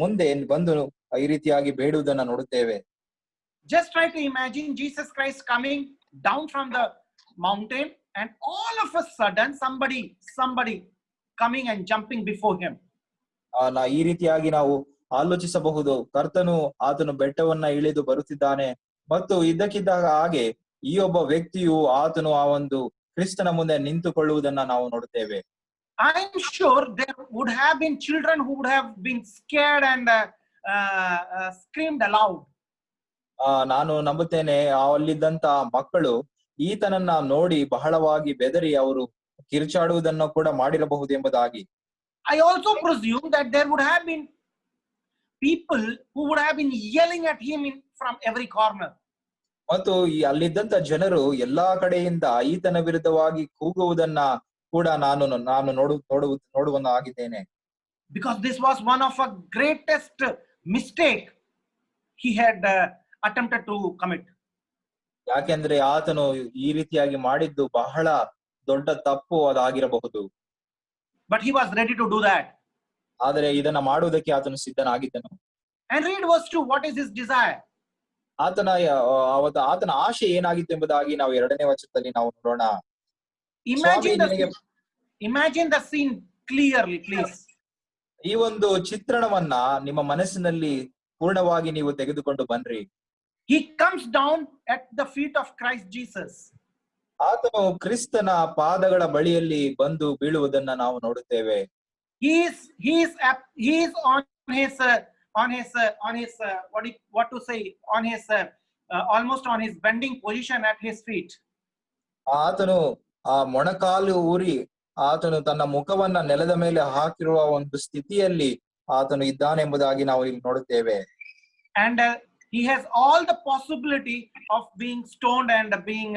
ಮುಂದೆ ಬಂದು ಈ ರೀತಿಯಾಗಿ ಬೇಡುವುದನ್ನ ನೋಡುತ್ತೇವೆ. Just try to imagine Jesus Christ coming down from the mountain and all of a sudden somebody coming and jumping before him. ಈ ರೀತಿಯಾಗಿ ನಾವು ಆಲೋಚಿಸಬಹುದು. ಆತನು ಬೆಟ್ಟವನ್ನ ಇಳಿದು ಬರುತ್ತಿದ್ದಾನೆ ಮತ್ತು ಇದ್ದಕ್ಕಿದ್ದ ಹಾಗೆ ಈ ಒಬ್ಬ ವ್ಯಕ್ತಿಯು ಆತನು ಆ ಒಂದು ಕ್ರಿಸ್ತನ ಮುಂದೆ ನಿಂತುಕೊಳ್ಳುವುದನ್ನ ನಾವು ನೋಡುತ್ತೇವೆ. I am sure there would have been children who would have been scared and screamed aloud. ನಾನು ನಂಬುತ್ತೇನೆ ಅಲ್ಲಿದ್ದಂತ ಮಕ್ಕಳು ಈತನನ್ನ ನೋಡಿ ಬಹಳವಾಗಿ ಬೆದರಿ ಅವರು ಕಿರುಚಾಡುವುದನ್ನು ಕೂಡ ಮಾಡಿರಬಹುದು ಎಂಬುದಾಗಿ. I also presume that there would have been people who would have been yelling at him from every corner. ಮತ್ತು ಅಲ್ಲಿದ್ದಂತ ಜನರು ಎಲ್ಲಾ ಕಡೆಯಿಂದ ಈತನ ವಿರುದ್ಧವಾಗಿ ಕೂಗುವುದನ್ನ ಕೂಡ ನಾನು ನೋಡುವನಾಗಿದ್ದೇನೆ. Because this was one of a greatest mistake he had attempted to commit. ಯಾಕೆಂದ್ರೆ ಆತನು ಈ ರೀತಿಯಾಗಿ ಮಾಡಿದ್ದು ಬಹಳ ದೊಡ್ಡ ತಪ್ಪು ಅದಾಗಿರಬಹುದು. But he was ready to do that. ಆದರೆ ಇದನ್ನ ಮಾಡುವುದಕ್ಕೆ ಆತನು ಸಿದ್ಧನಾಗಿದ್ದನು. And read verse 2. What is his desire? ಆತನ ಆಶೆ ಏನಾಗಿತ್ತು ಎಂಬುದಾಗಿ ನಾವು 2ನೇ ವಚನದಲ್ಲಿ ನಾವು ನೋಡೋಣ. Imagine the scene clearly, please. ಈ ಒಂದು ಚಿತ್ರಣವನ್ನ ನಿಮ್ಮ ಮನಸ್ಸಿನಲ್ಲಿ ಪೂರ್ಣವಾಗಿ ನೀವು ತೆಗೆದುಕೊಂಡು ಬನ್ರಿ. He comes down at the feet of Christ Jesus. ಆತನು ಕ್ರಿಸ್ತನ ಪಾದಗಳ ಬಳಿಯಲ್ಲಿ ಬಂದು ಬೀಳುವುದನ್ನ ನಾವು ನೋಡುತ್ತೇವೆ. He is on his almost on his bending position at his feet. ಆತನು ಆ ಮೊಣಕಾಲು ಊರಿ ಆತನು ತನ್ನ ಮುಖವನ್ನ ನೆಲದ ಮೇಲೆ ಹಾಕಿರುವ ಒಂದು ಸ್ಥಿತಿಯಲ್ಲಿ ಆತನು ಇದ್ದಾನೆ ಎಂಬುದಾಗಿ ನಾವು ಇಲ್ಲಿ ನೋಡುತ್ತೇವೆ. And he has all the possibility of being stoned and being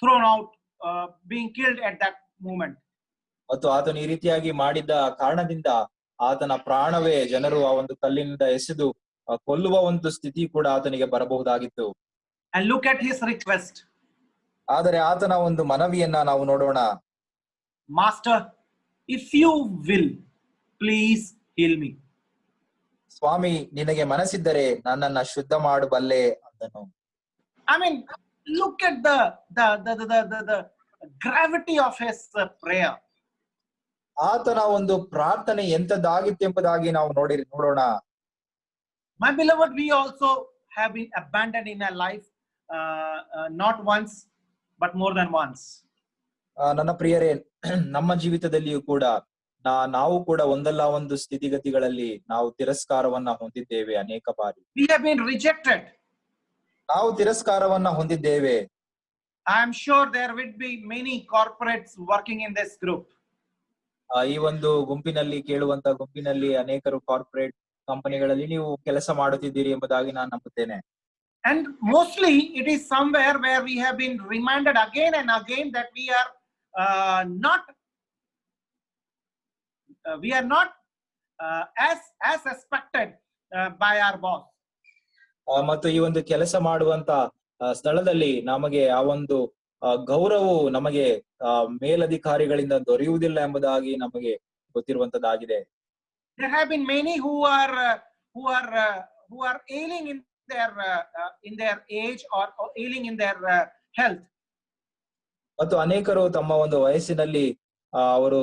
thrown out, being killed at that moment. ಮತ್ತು ಆತನು ಈ ರೀತಿಯಾಗಿ ಮಾಡಿದ್ದ ಕಾರಣದಿಂದ ಆತನ ಪ್ರಾಣವೇ ಜನರು ಆ ಒಂದು ಕಲ್ಲಿನಿಂದ ಎಸೆದು ಕೊಲ್ಲುವ ಒಂದು ಸ್ಥಿತಿ ಕೂಡ ಆತನಿಗೆ ಬರಬಹುದಾಗಿತ್ತು. And look at his request. ಆದರೆ ಆತನ ಒಂದು ಮನವಿಯನ್ನ ನಾವು ನೋಡೋಣ. Master, if you will, please heal me. ಸ್ವಾಮಿ, ನಿನಗೆ ಮನಸ್ಸಿದ್ದರೆ ನನ್ನನ್ನ ಶುದ್ಧ ಮಾಡಬಲ್ಲೆ ಅಂದನು. I mean, look at the gravity of his prayer. ಆತನ ಒಂದು ಪ್ರಾರ್ಥನೆ ಎಂತದಾಗಿತ್ತು ಎಂಬುದಾಗಿ ನಾವು ನೋಡೋಣ. My beloved, we also have been abandoned in our life, not once but more than once. ನನ್ನ ಪ್ರಿಯರೇ, ನಮ್ಮ ಜೀವಿತದಲ್ಲಿಯೂ ಕೂಡ ನಾವು ಕೂಡ ಒಂದಲ್ಲ ಒಂದು ಸ್ಥಿತಿಗತಿಗಳಲ್ಲಿ ನಾವು ತಿರಸ್ಕಾರವನ್ನ ಹೊಂದಿದ್ದೇವೆ ಅನೇಕ ಬಾರಿ. We have been rejected. ನಾವು ತಿರಸ್ಕಾರವನ್ನ ಹೊಂದಿದ್ದೇವೆ. I am sure there will be many corporates working in this group. ಈ ಒಂದು ಗುಂಪಿನಲ್ಲಿ ಕೇಳುವಂತ ಗುಂಪಿನಲ್ಲಿ ಅನೇಕರು ಕಾರ್ಪೊರೇಟ್ ಕಂಪನಿಗಳಲ್ಲಿ ನೀವು ಕೆಲಸ ಮಾಡುತ್ತಿದ್ದೀರಿ ಎಂಬುದಾಗಿ ನಾನು ನಂಬುತ್ತೇನೆ. And mostly it is somewhere where we have been reminded again and again that we are not as expected by our boss. ಮತ್ತು ಈ ಒಂದು ಕೆಲಸ ಮಾಡುವಂತ ಸ್ಥಳದಲ್ಲಿ ನಮಗೆ ಆ ಒಂದು ಗೌರವವು ನಮಗೆ ಮೇಲಧಿಕಾರಿಗಳಿಂದ ದೊರೆಯುವುದಿಲ್ಲ ಎಂಬುದಾಗಿ ನಮಗೆ ಗೊತ್ತಿರುವಂತದ್ದಾಗಿದೆ. There have been many who are ailing in their age or ailing in their health. ಮತ್ತು ಅನೇಕರು ತಮ್ಮ ಒಂದು ವಯಸ್ಸಿನಲ್ಲಿ ಅವರು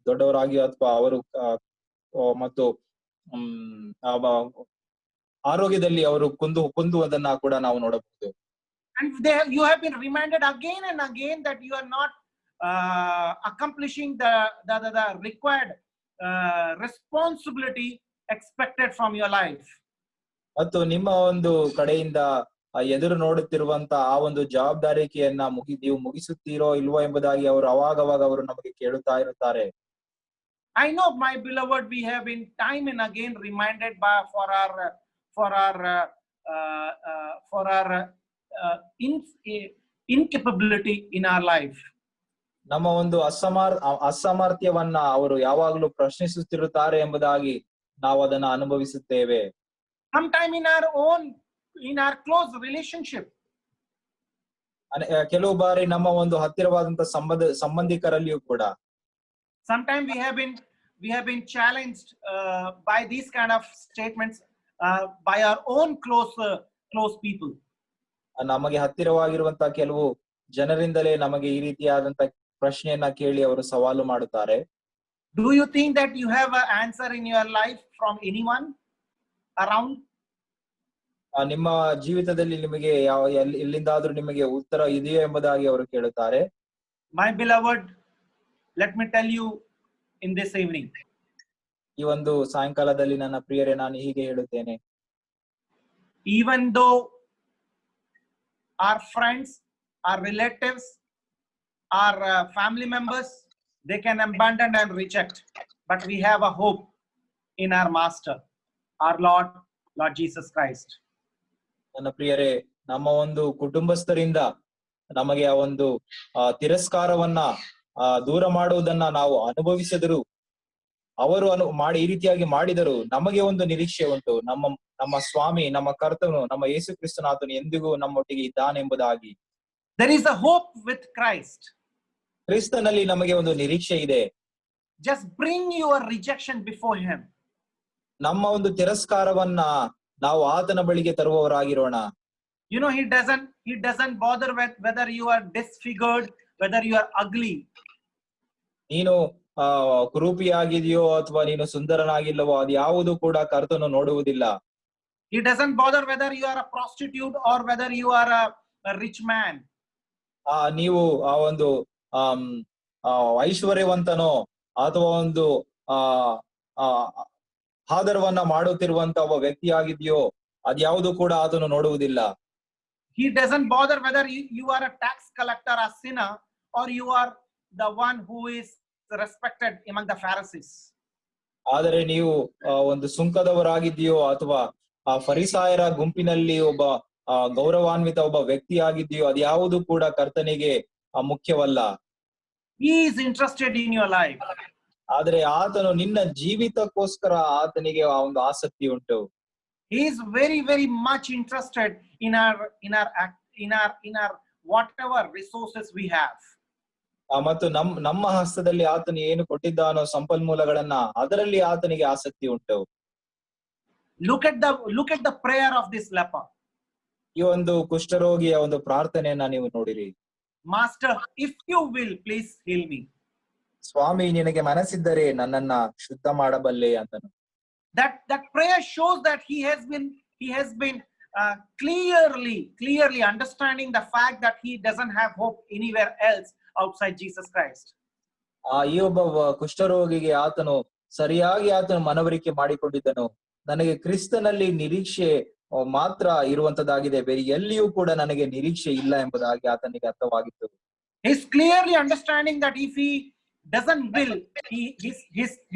ದೊಡ್ಡವರಾಗಿ ಅಥವಾ ಅವರು ಮತ್ತು ಆರೋಗ್ಯದಲ್ಲಿ ಅವರು ಕುಂದುವುದನ್ನ ಕೂಡ ನಾವು ನೋಡಬಹುದು. And you have been reminded again and again that you are not accomplishing the required responsibility expected from your life. ಮತ್ತು ನಿಮ್ಮ ಒಂದು ಕಡೆಯಿಂದ ಎದುರು ನೋಡುತ್ತಿರುವಂತ ಆ ಒಂದು ಜವಾಬ್ದಾರಿಕೆಯನ್ನ ನೀವು ಮುಗಿಸುತ್ತೀರೋ ಇಲ್ವೋ ಎಂಬುದಾಗಿ ಅವರು ಅವಾಗವಾಗ ಅವರು ನಮಗೆ ಕೇಳುತ್ತಾ ಇರುತ್ತಾರೆ. I know, my beloved, we have been time and again reminded for our incapability in our life. ನಮ್ಮ ಒಂದು ಅಸಮರ್ಥ್ಯವನ್ನ ಅವರು ಯಾವಾಗಲೂ ಪ್ರಶ್ನಿಸುತ್ತಿರುತ್ತಾರೆ ಎಂಬುದಾಗಿ ನಾವು ಅದನ್ನ ಅನುಭವಿಸುತ್ತೇವೆ. Sometime in our close relationship. ಕೆಲವು ಬಾರಿ ನಮ್ಮ ಒಂದು ಹತ್ತಿರವಾದಂತ ಸಂಬಂಧಿಕರಲ್ಲಿಯೂ ಕೂಡ. Sometimes we have been challenged by these kind of statements by our own close people. ನಮಗೆ ಹತ್ತಿರವಾಗಿರುವಂತ ಕೆಲವು ಜನರಿಂದಲೇ ನಮಗೆ ಈ ರೀತಿಯಾದಂತ ಪ್ರಶ್ನೆಯನ್ನ ಕೇಳಿ ಅವರು ಸವಾಲು ಮಾಡುತ್ತಾರೆ. Do you think that you have an answer in your life from anyone around? ನಿಮ್ಮ ಜೀವಿತದಲ್ಲಿ ನಿಮಗೆ ಎಲ್ಲಿಂದಾದ್ರೂ ನಿಮಗೆ ಉತ್ತರ ಇದೆಯೋ ಎಂಬುದಾಗಿ ಅವರು ಕೇಳುತ್ತಾರೆ. My beloved, let me tell you in this evening. ಈ ಒಂದು ಸಾಯಂಕಾಲದಲ್ಲಿ ನನ್ನ ಪ್ರಿಯರೇ, ನಾನು ಹೀಗೆ ಹೇಳುತ್ತೇನೆ. Even though our friends, our relatives, our family members, they can abandon and reject, but we have a hope in our Master, our Lord Jesus Christ. ನನ್ನ ಪ್ರಿಯರೇ, ನಮ್ಮ ಒಂದು ಕುಟುಂಬಸ್ಥರಿಂದ ನಮಗೆ ಆ ಒಂದು ತಿರಸ್ಕಾರವನ್ನ ದೂರ ಮಾಡುವುದನ್ನ ನಾವು ಅನುಭವಿಸಿದರು, ಅವರು ಈ ರೀತಿಯಾಗಿ ಮಾಡಿದರು, ನಮಗೆ ಒಂದು ನಿರೀಕ್ಷೆ ಉಂಟು. ನಮ್ಮ ಸ್ವಾಮಿ, ನಮ್ಮ ಕರ್ತನು, ನಮ್ಮ ಯೇಸು ಕ್ರಿಸ್ತನಾತನು ಎಂದಿಗೂ ನಮ್ಮೊಟ್ಟಿಗೆ ಇದ್ದಾನೆಂಬುದಾಗಿ. There is a hope with Christ. ಕ್ರಿಸ್ತನಲ್ಲಿ ನಮಗೆ ಒಂದು ನಿರೀಕ್ಷೆ ಇದೆ. Just bring your rejection before him. ನಮ್ಮ ಒಂದು ತಿರಸ್ಕಾರವನ್ನ ನಾವು ಆತನ ಬಳಿಗೆ ತರುವವರಾಗಿರೋಣ. You know, he doesn't bother with whether you are disfigured, whether you are ugly. ನೀನು ಕುರೂಪಿಯಾಗಿದೆಯೋ ಅಥವಾ ನೀನು ಸುಂದರನಾಗಿಲ್ಲವೋ ಅದು ಯಾವುದು ಕೂಡ ಕರ್ತನು ನೋಡುವುದಿಲ್ಲ. He doesn't bother whether you are a prostitute or whether you are a rich man. ನೀವು ಆ ಒಂದು ಐಶ್ವರ್ಯವಂತನೋ ಅಥವಾ ಒಂದು ಆಧಾರವನ್ನ ಮಾಡುತ್ತಿರುವಂತ ಒಬ್ಬ ವ್ಯಕ್ತಿಯಾಗಿದೆಯೋ ಅದ್ಯಾವುದು ಕೂಡ ಆತನು ನೋಡುವುದಿಲ್ಲ. He doesn't bother whether you are a tax collector, a sinner, or you are the one who is respected among the Pharisees. ಆದರೆ ನೀವು ಒಂದು ಸುಂಕದವರಾಗಿದೆಯೋ ಅಥವಾ ಫರಿಸಾಯರ ಗುಂಪಿನಲ್ಲಿ ಒಬ್ಬ ಗೌರವಾನ್ವಿತ ಒಬ್ಬ ವ್ಯಕ್ತಿಯಾಗಿದೆಯೋ ಅದ್ಯಾವುದು ಕೂಡ ಕರ್ತನಿಗೆ ಮುಖ್ಯವಲ್ಲ. He is interested in your life. ಆದರೆ ಆತನು ನಿನ್ನ ಜೀವಿತಕ್ಕೋಸ್ಕರ ಆತನಿಗೆ ಆ ಒಂದು ಆಸಕ್ತಿ ಉಂಟು. He is very, very much interested in our whatever resources we have. ಮತ್ತು ನಮ್ಮ ಹಸ್ತದಲ್ಲಿ ಆತನು ಏನು ಕೊಟ್ಟಿದ್ದಾನೋ ಸಂಪನ್ಮೂಲಗಳನ್ನ ಅದರಲ್ಲಿ ಆತನಿಗೆ ಆಸಕ್ತಿ ಉಂಟು. Look at the prayer of this leper. ಈ ಒಂದು ಕುಷ್ಠರೋಗಿಯ ಒಂದು ಪ್ರಾರ್ಥನೆಯನ್ನ ನೀವು ನೋಡಿರಿ. Master, if you will, please heal me. ಸ್ವಾಮಿ, ನಿನಗೆ ಮನಸ್ಸಿದ್ದರೆ ನನ್ನನ್ನ ಶುದ್ಧ ಮಾಡಬಲ್ಲೆ ಅಂತನು. That prayer shows that he has been clearly understanding the fact that he doesn't have hope anywhere else outside Jesus Christ. ಈ ಒಬ್ಬ ಕುಷ್ಠರೋಗಿಗೆ ಆತನು ಸರಿಯಾಗಿ ಆತನು ಮನವರಿಕೆ ಮಾಡಿಕೊಂಡಿದ್ದನು, ನನಗೆ ಕ್ರಿಸ್ತನಲ್ಲಿ ನಿರೀಕ್ಷೆ ಮಾತ್ರ ಇರುವಂತದ್ದಾಗಿದೆ, ಬೇರೆ ಎಲ್ಲಿಯೂ ಕೂಡ ನನಗೆ ನಿರೀಕ್ಷೆ ಇಲ್ಲ ಎಂಬುದಾಗಿ ಆತನಿಗೆ ಅರ್ಥವಾಗಿತ್ತು. He's clearly understanding that if he doesn't will,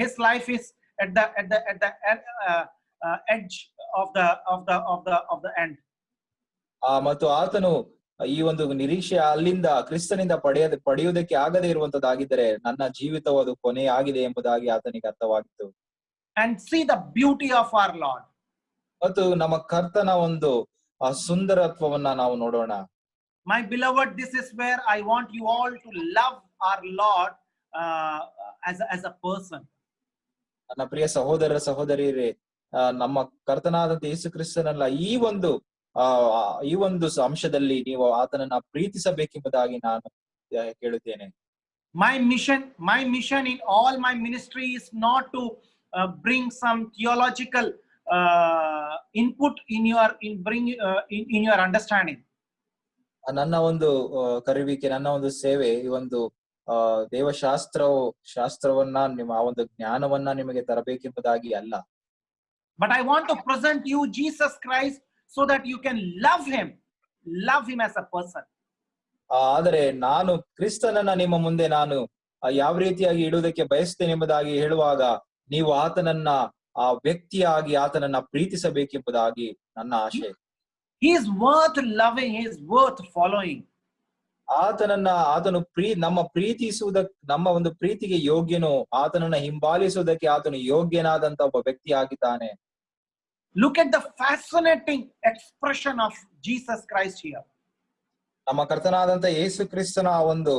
his life is at the edge of the end. ಮತ್ತು ಆತನು ಈ ಒಂದು ನಿರೀಕ್ಷೆ ಅಲ್ಲಿಂದ ಕ್ರಿಸ್ತನಿಂದ ಪಡೆಯುವುದಕ್ಕೆ ಆಗದೆ ಇರುವಂತದ್ದಾಗಿದ್ದರೆ ನನ್ನ ಜೀವಿತವು ಅದು ಕೊನೆಯಾಗಿದೆ ಎಂಬುದಾಗಿ ಆತನಿಗೆ ಅರ್ಥವಾಗಿತ್ತು. And see the beauty of our Lord. ಮತ್ತು ನಮ್ಮ ಕರ್ತನ ಒಂದು ಸುಂದರತ್ವವನ್ನ ನಾವು ನೋಡೋಣ. My beloved, this is where I want you all to love our Lord as a person. ನನ್ನ ಪ್ರಿಯ ಸಹೋದರ ಸಹೋದರಿಯರೇ, ನಮ್ಮ ಕರ್ತನಾದಂತ ಯೇಸು ಕ್ರಿಸ್ತನಲ್ಲ ಈ ಒಂದು ಅಂಶದಲ್ಲಿ ನೀವು ಆತನನ್ನ ಪ್ರೀತಿಸಬೇಕೆಂಬುದಾಗಿ ನಾನು ಕೇಳುತ್ತೇನೆ. My mission in all my ministry is not to bring some theological input in your understanding. ನನ್ನ ಒಂದು ಕರೆಯುವಿಕೆ, ನನ್ನ ಒಂದು ಸೇವೆ ಈ ಒಂದು ಶಾಸ್ತ್ರವನ್ನ ನಿಮ್ಮ ಆ ಒಂದು ಜ್ಞಾನವನ್ನ ನಿಮಗೆ ತರಬೇಕೆಂಬುದಾಗಿ ಅಲ್ಲ. But I want to present you Jesus Christ so that you can love him as a person. ಆದರೆ ನಾನು ಕ್ರಿಸ್ತನನ್ನ ನಿಮ್ಮ ಮುಂದೆ ನಾನು ಯಾವ ರೀತಿಯಾಗಿ ಇಡುವುದಕ್ಕೆ ಬಯಸ್ತೇನೆ ಎಂಬುದಾಗಿ ಹೇಳುವಾಗ ನೀವು ಆತನನ್ನ ಆ ವ್ಯಕ್ತಿಯಾಗಿ ಆತನನ್ನ ಪ್ರೀತಿಸಬೇಕೆಂಬುದಾಗಿ ನನ್ನ ಆಶೆ. He is worth loving, he is worth following. ಆತನು ನಮ್ಮ ನಮ್ಮ ಒಂದು ಪ್ರೀತಿಗೆ ಯೋಗ್ಯನು, ಆತನನ್ನ ಹಿಂಬಾಲಿಸುವುದಕ್ಕೆ ಆತನು ಯೋಗ್ಯನಾದಂತ ಒಬ್ಬ ವ್ಯಕ್ತಿ ಆಗಿದ್ದಾನೆ. Look at the fascinating expression of Jesus Christ here. ನಮ್ಮ ಕರ್ತನಾದಂತ ಯೇಸು ಕ್ರಿಸ್ತನ ಒಂದು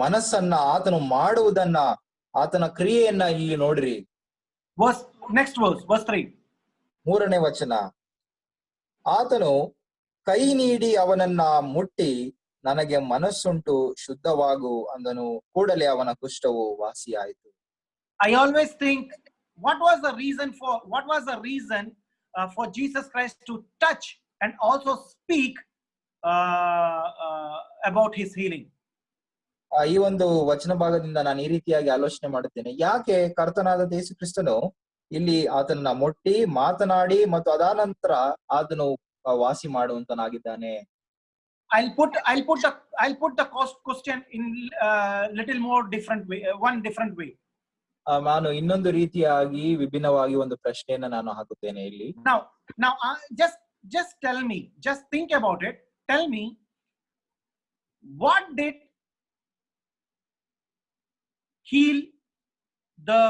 ಮನಸ್ಸನ್ನ ಆತನು ಮಾಡುವುದನ್ನ, ಆತನ ಕ್ರಿಯೆಯನ್ನ ಇಲ್ಲಿ ನೋಡ್ರಿ. Next verse 3. 3ನೇ ವಚನ. ಆತನು ಕೈ ನೀಡಿ ಅವನನ್ನ ಮುಟ್ಟಿ ನನಗೆ ಮನಸ್ಸುಂಟು ಶುದ್ಧವಾಗು ಅಂದನು, ಕೂಡಲೇ ಅವನ ಕುಷ್ಠವು ವಾಸಿಯಾಯಿತು. I always think what was the reason for Jesus Christ to touch and also speak about his healing. ಈ ಒಂದು ವಚನ ಭಾಗದಿಂದ ನಾನು ಈ ರೀತಿಯಾಗಿ ಆಲೋಚನೆ ಮಾಡುತ್ತೇನೆ, ಯಾಕೆ ಕರ್ತನಾದ ಯೇಸು ಕ್ರಿಸ್ತನು ಇಲ್ಲಿ ಆತನನ್ನ ಮುಟ್ಟಿ ಮಾತನಾಡಿ ಮತ್ತು ಅದಾನಂತರ ಆತನು ವಾಸಿ ಮಾಡುವಂತನಾಗಿದ್ದಾನೆ. I'll put the question in little more different way, one different way. ನಾನು ಇನ್ನೊಂದು ರೀತಿಯಾಗಿ ವಿಭಿನ್ನವಾಗಿ ಒಂದು ಪ್ರಶ್ನೆಯನ್ನ ನಾನು ಹಾಕುತ್ತೇನೆ ಇಲ್ಲಿ. Now just tell me, just think about it. Tell me, what did heal the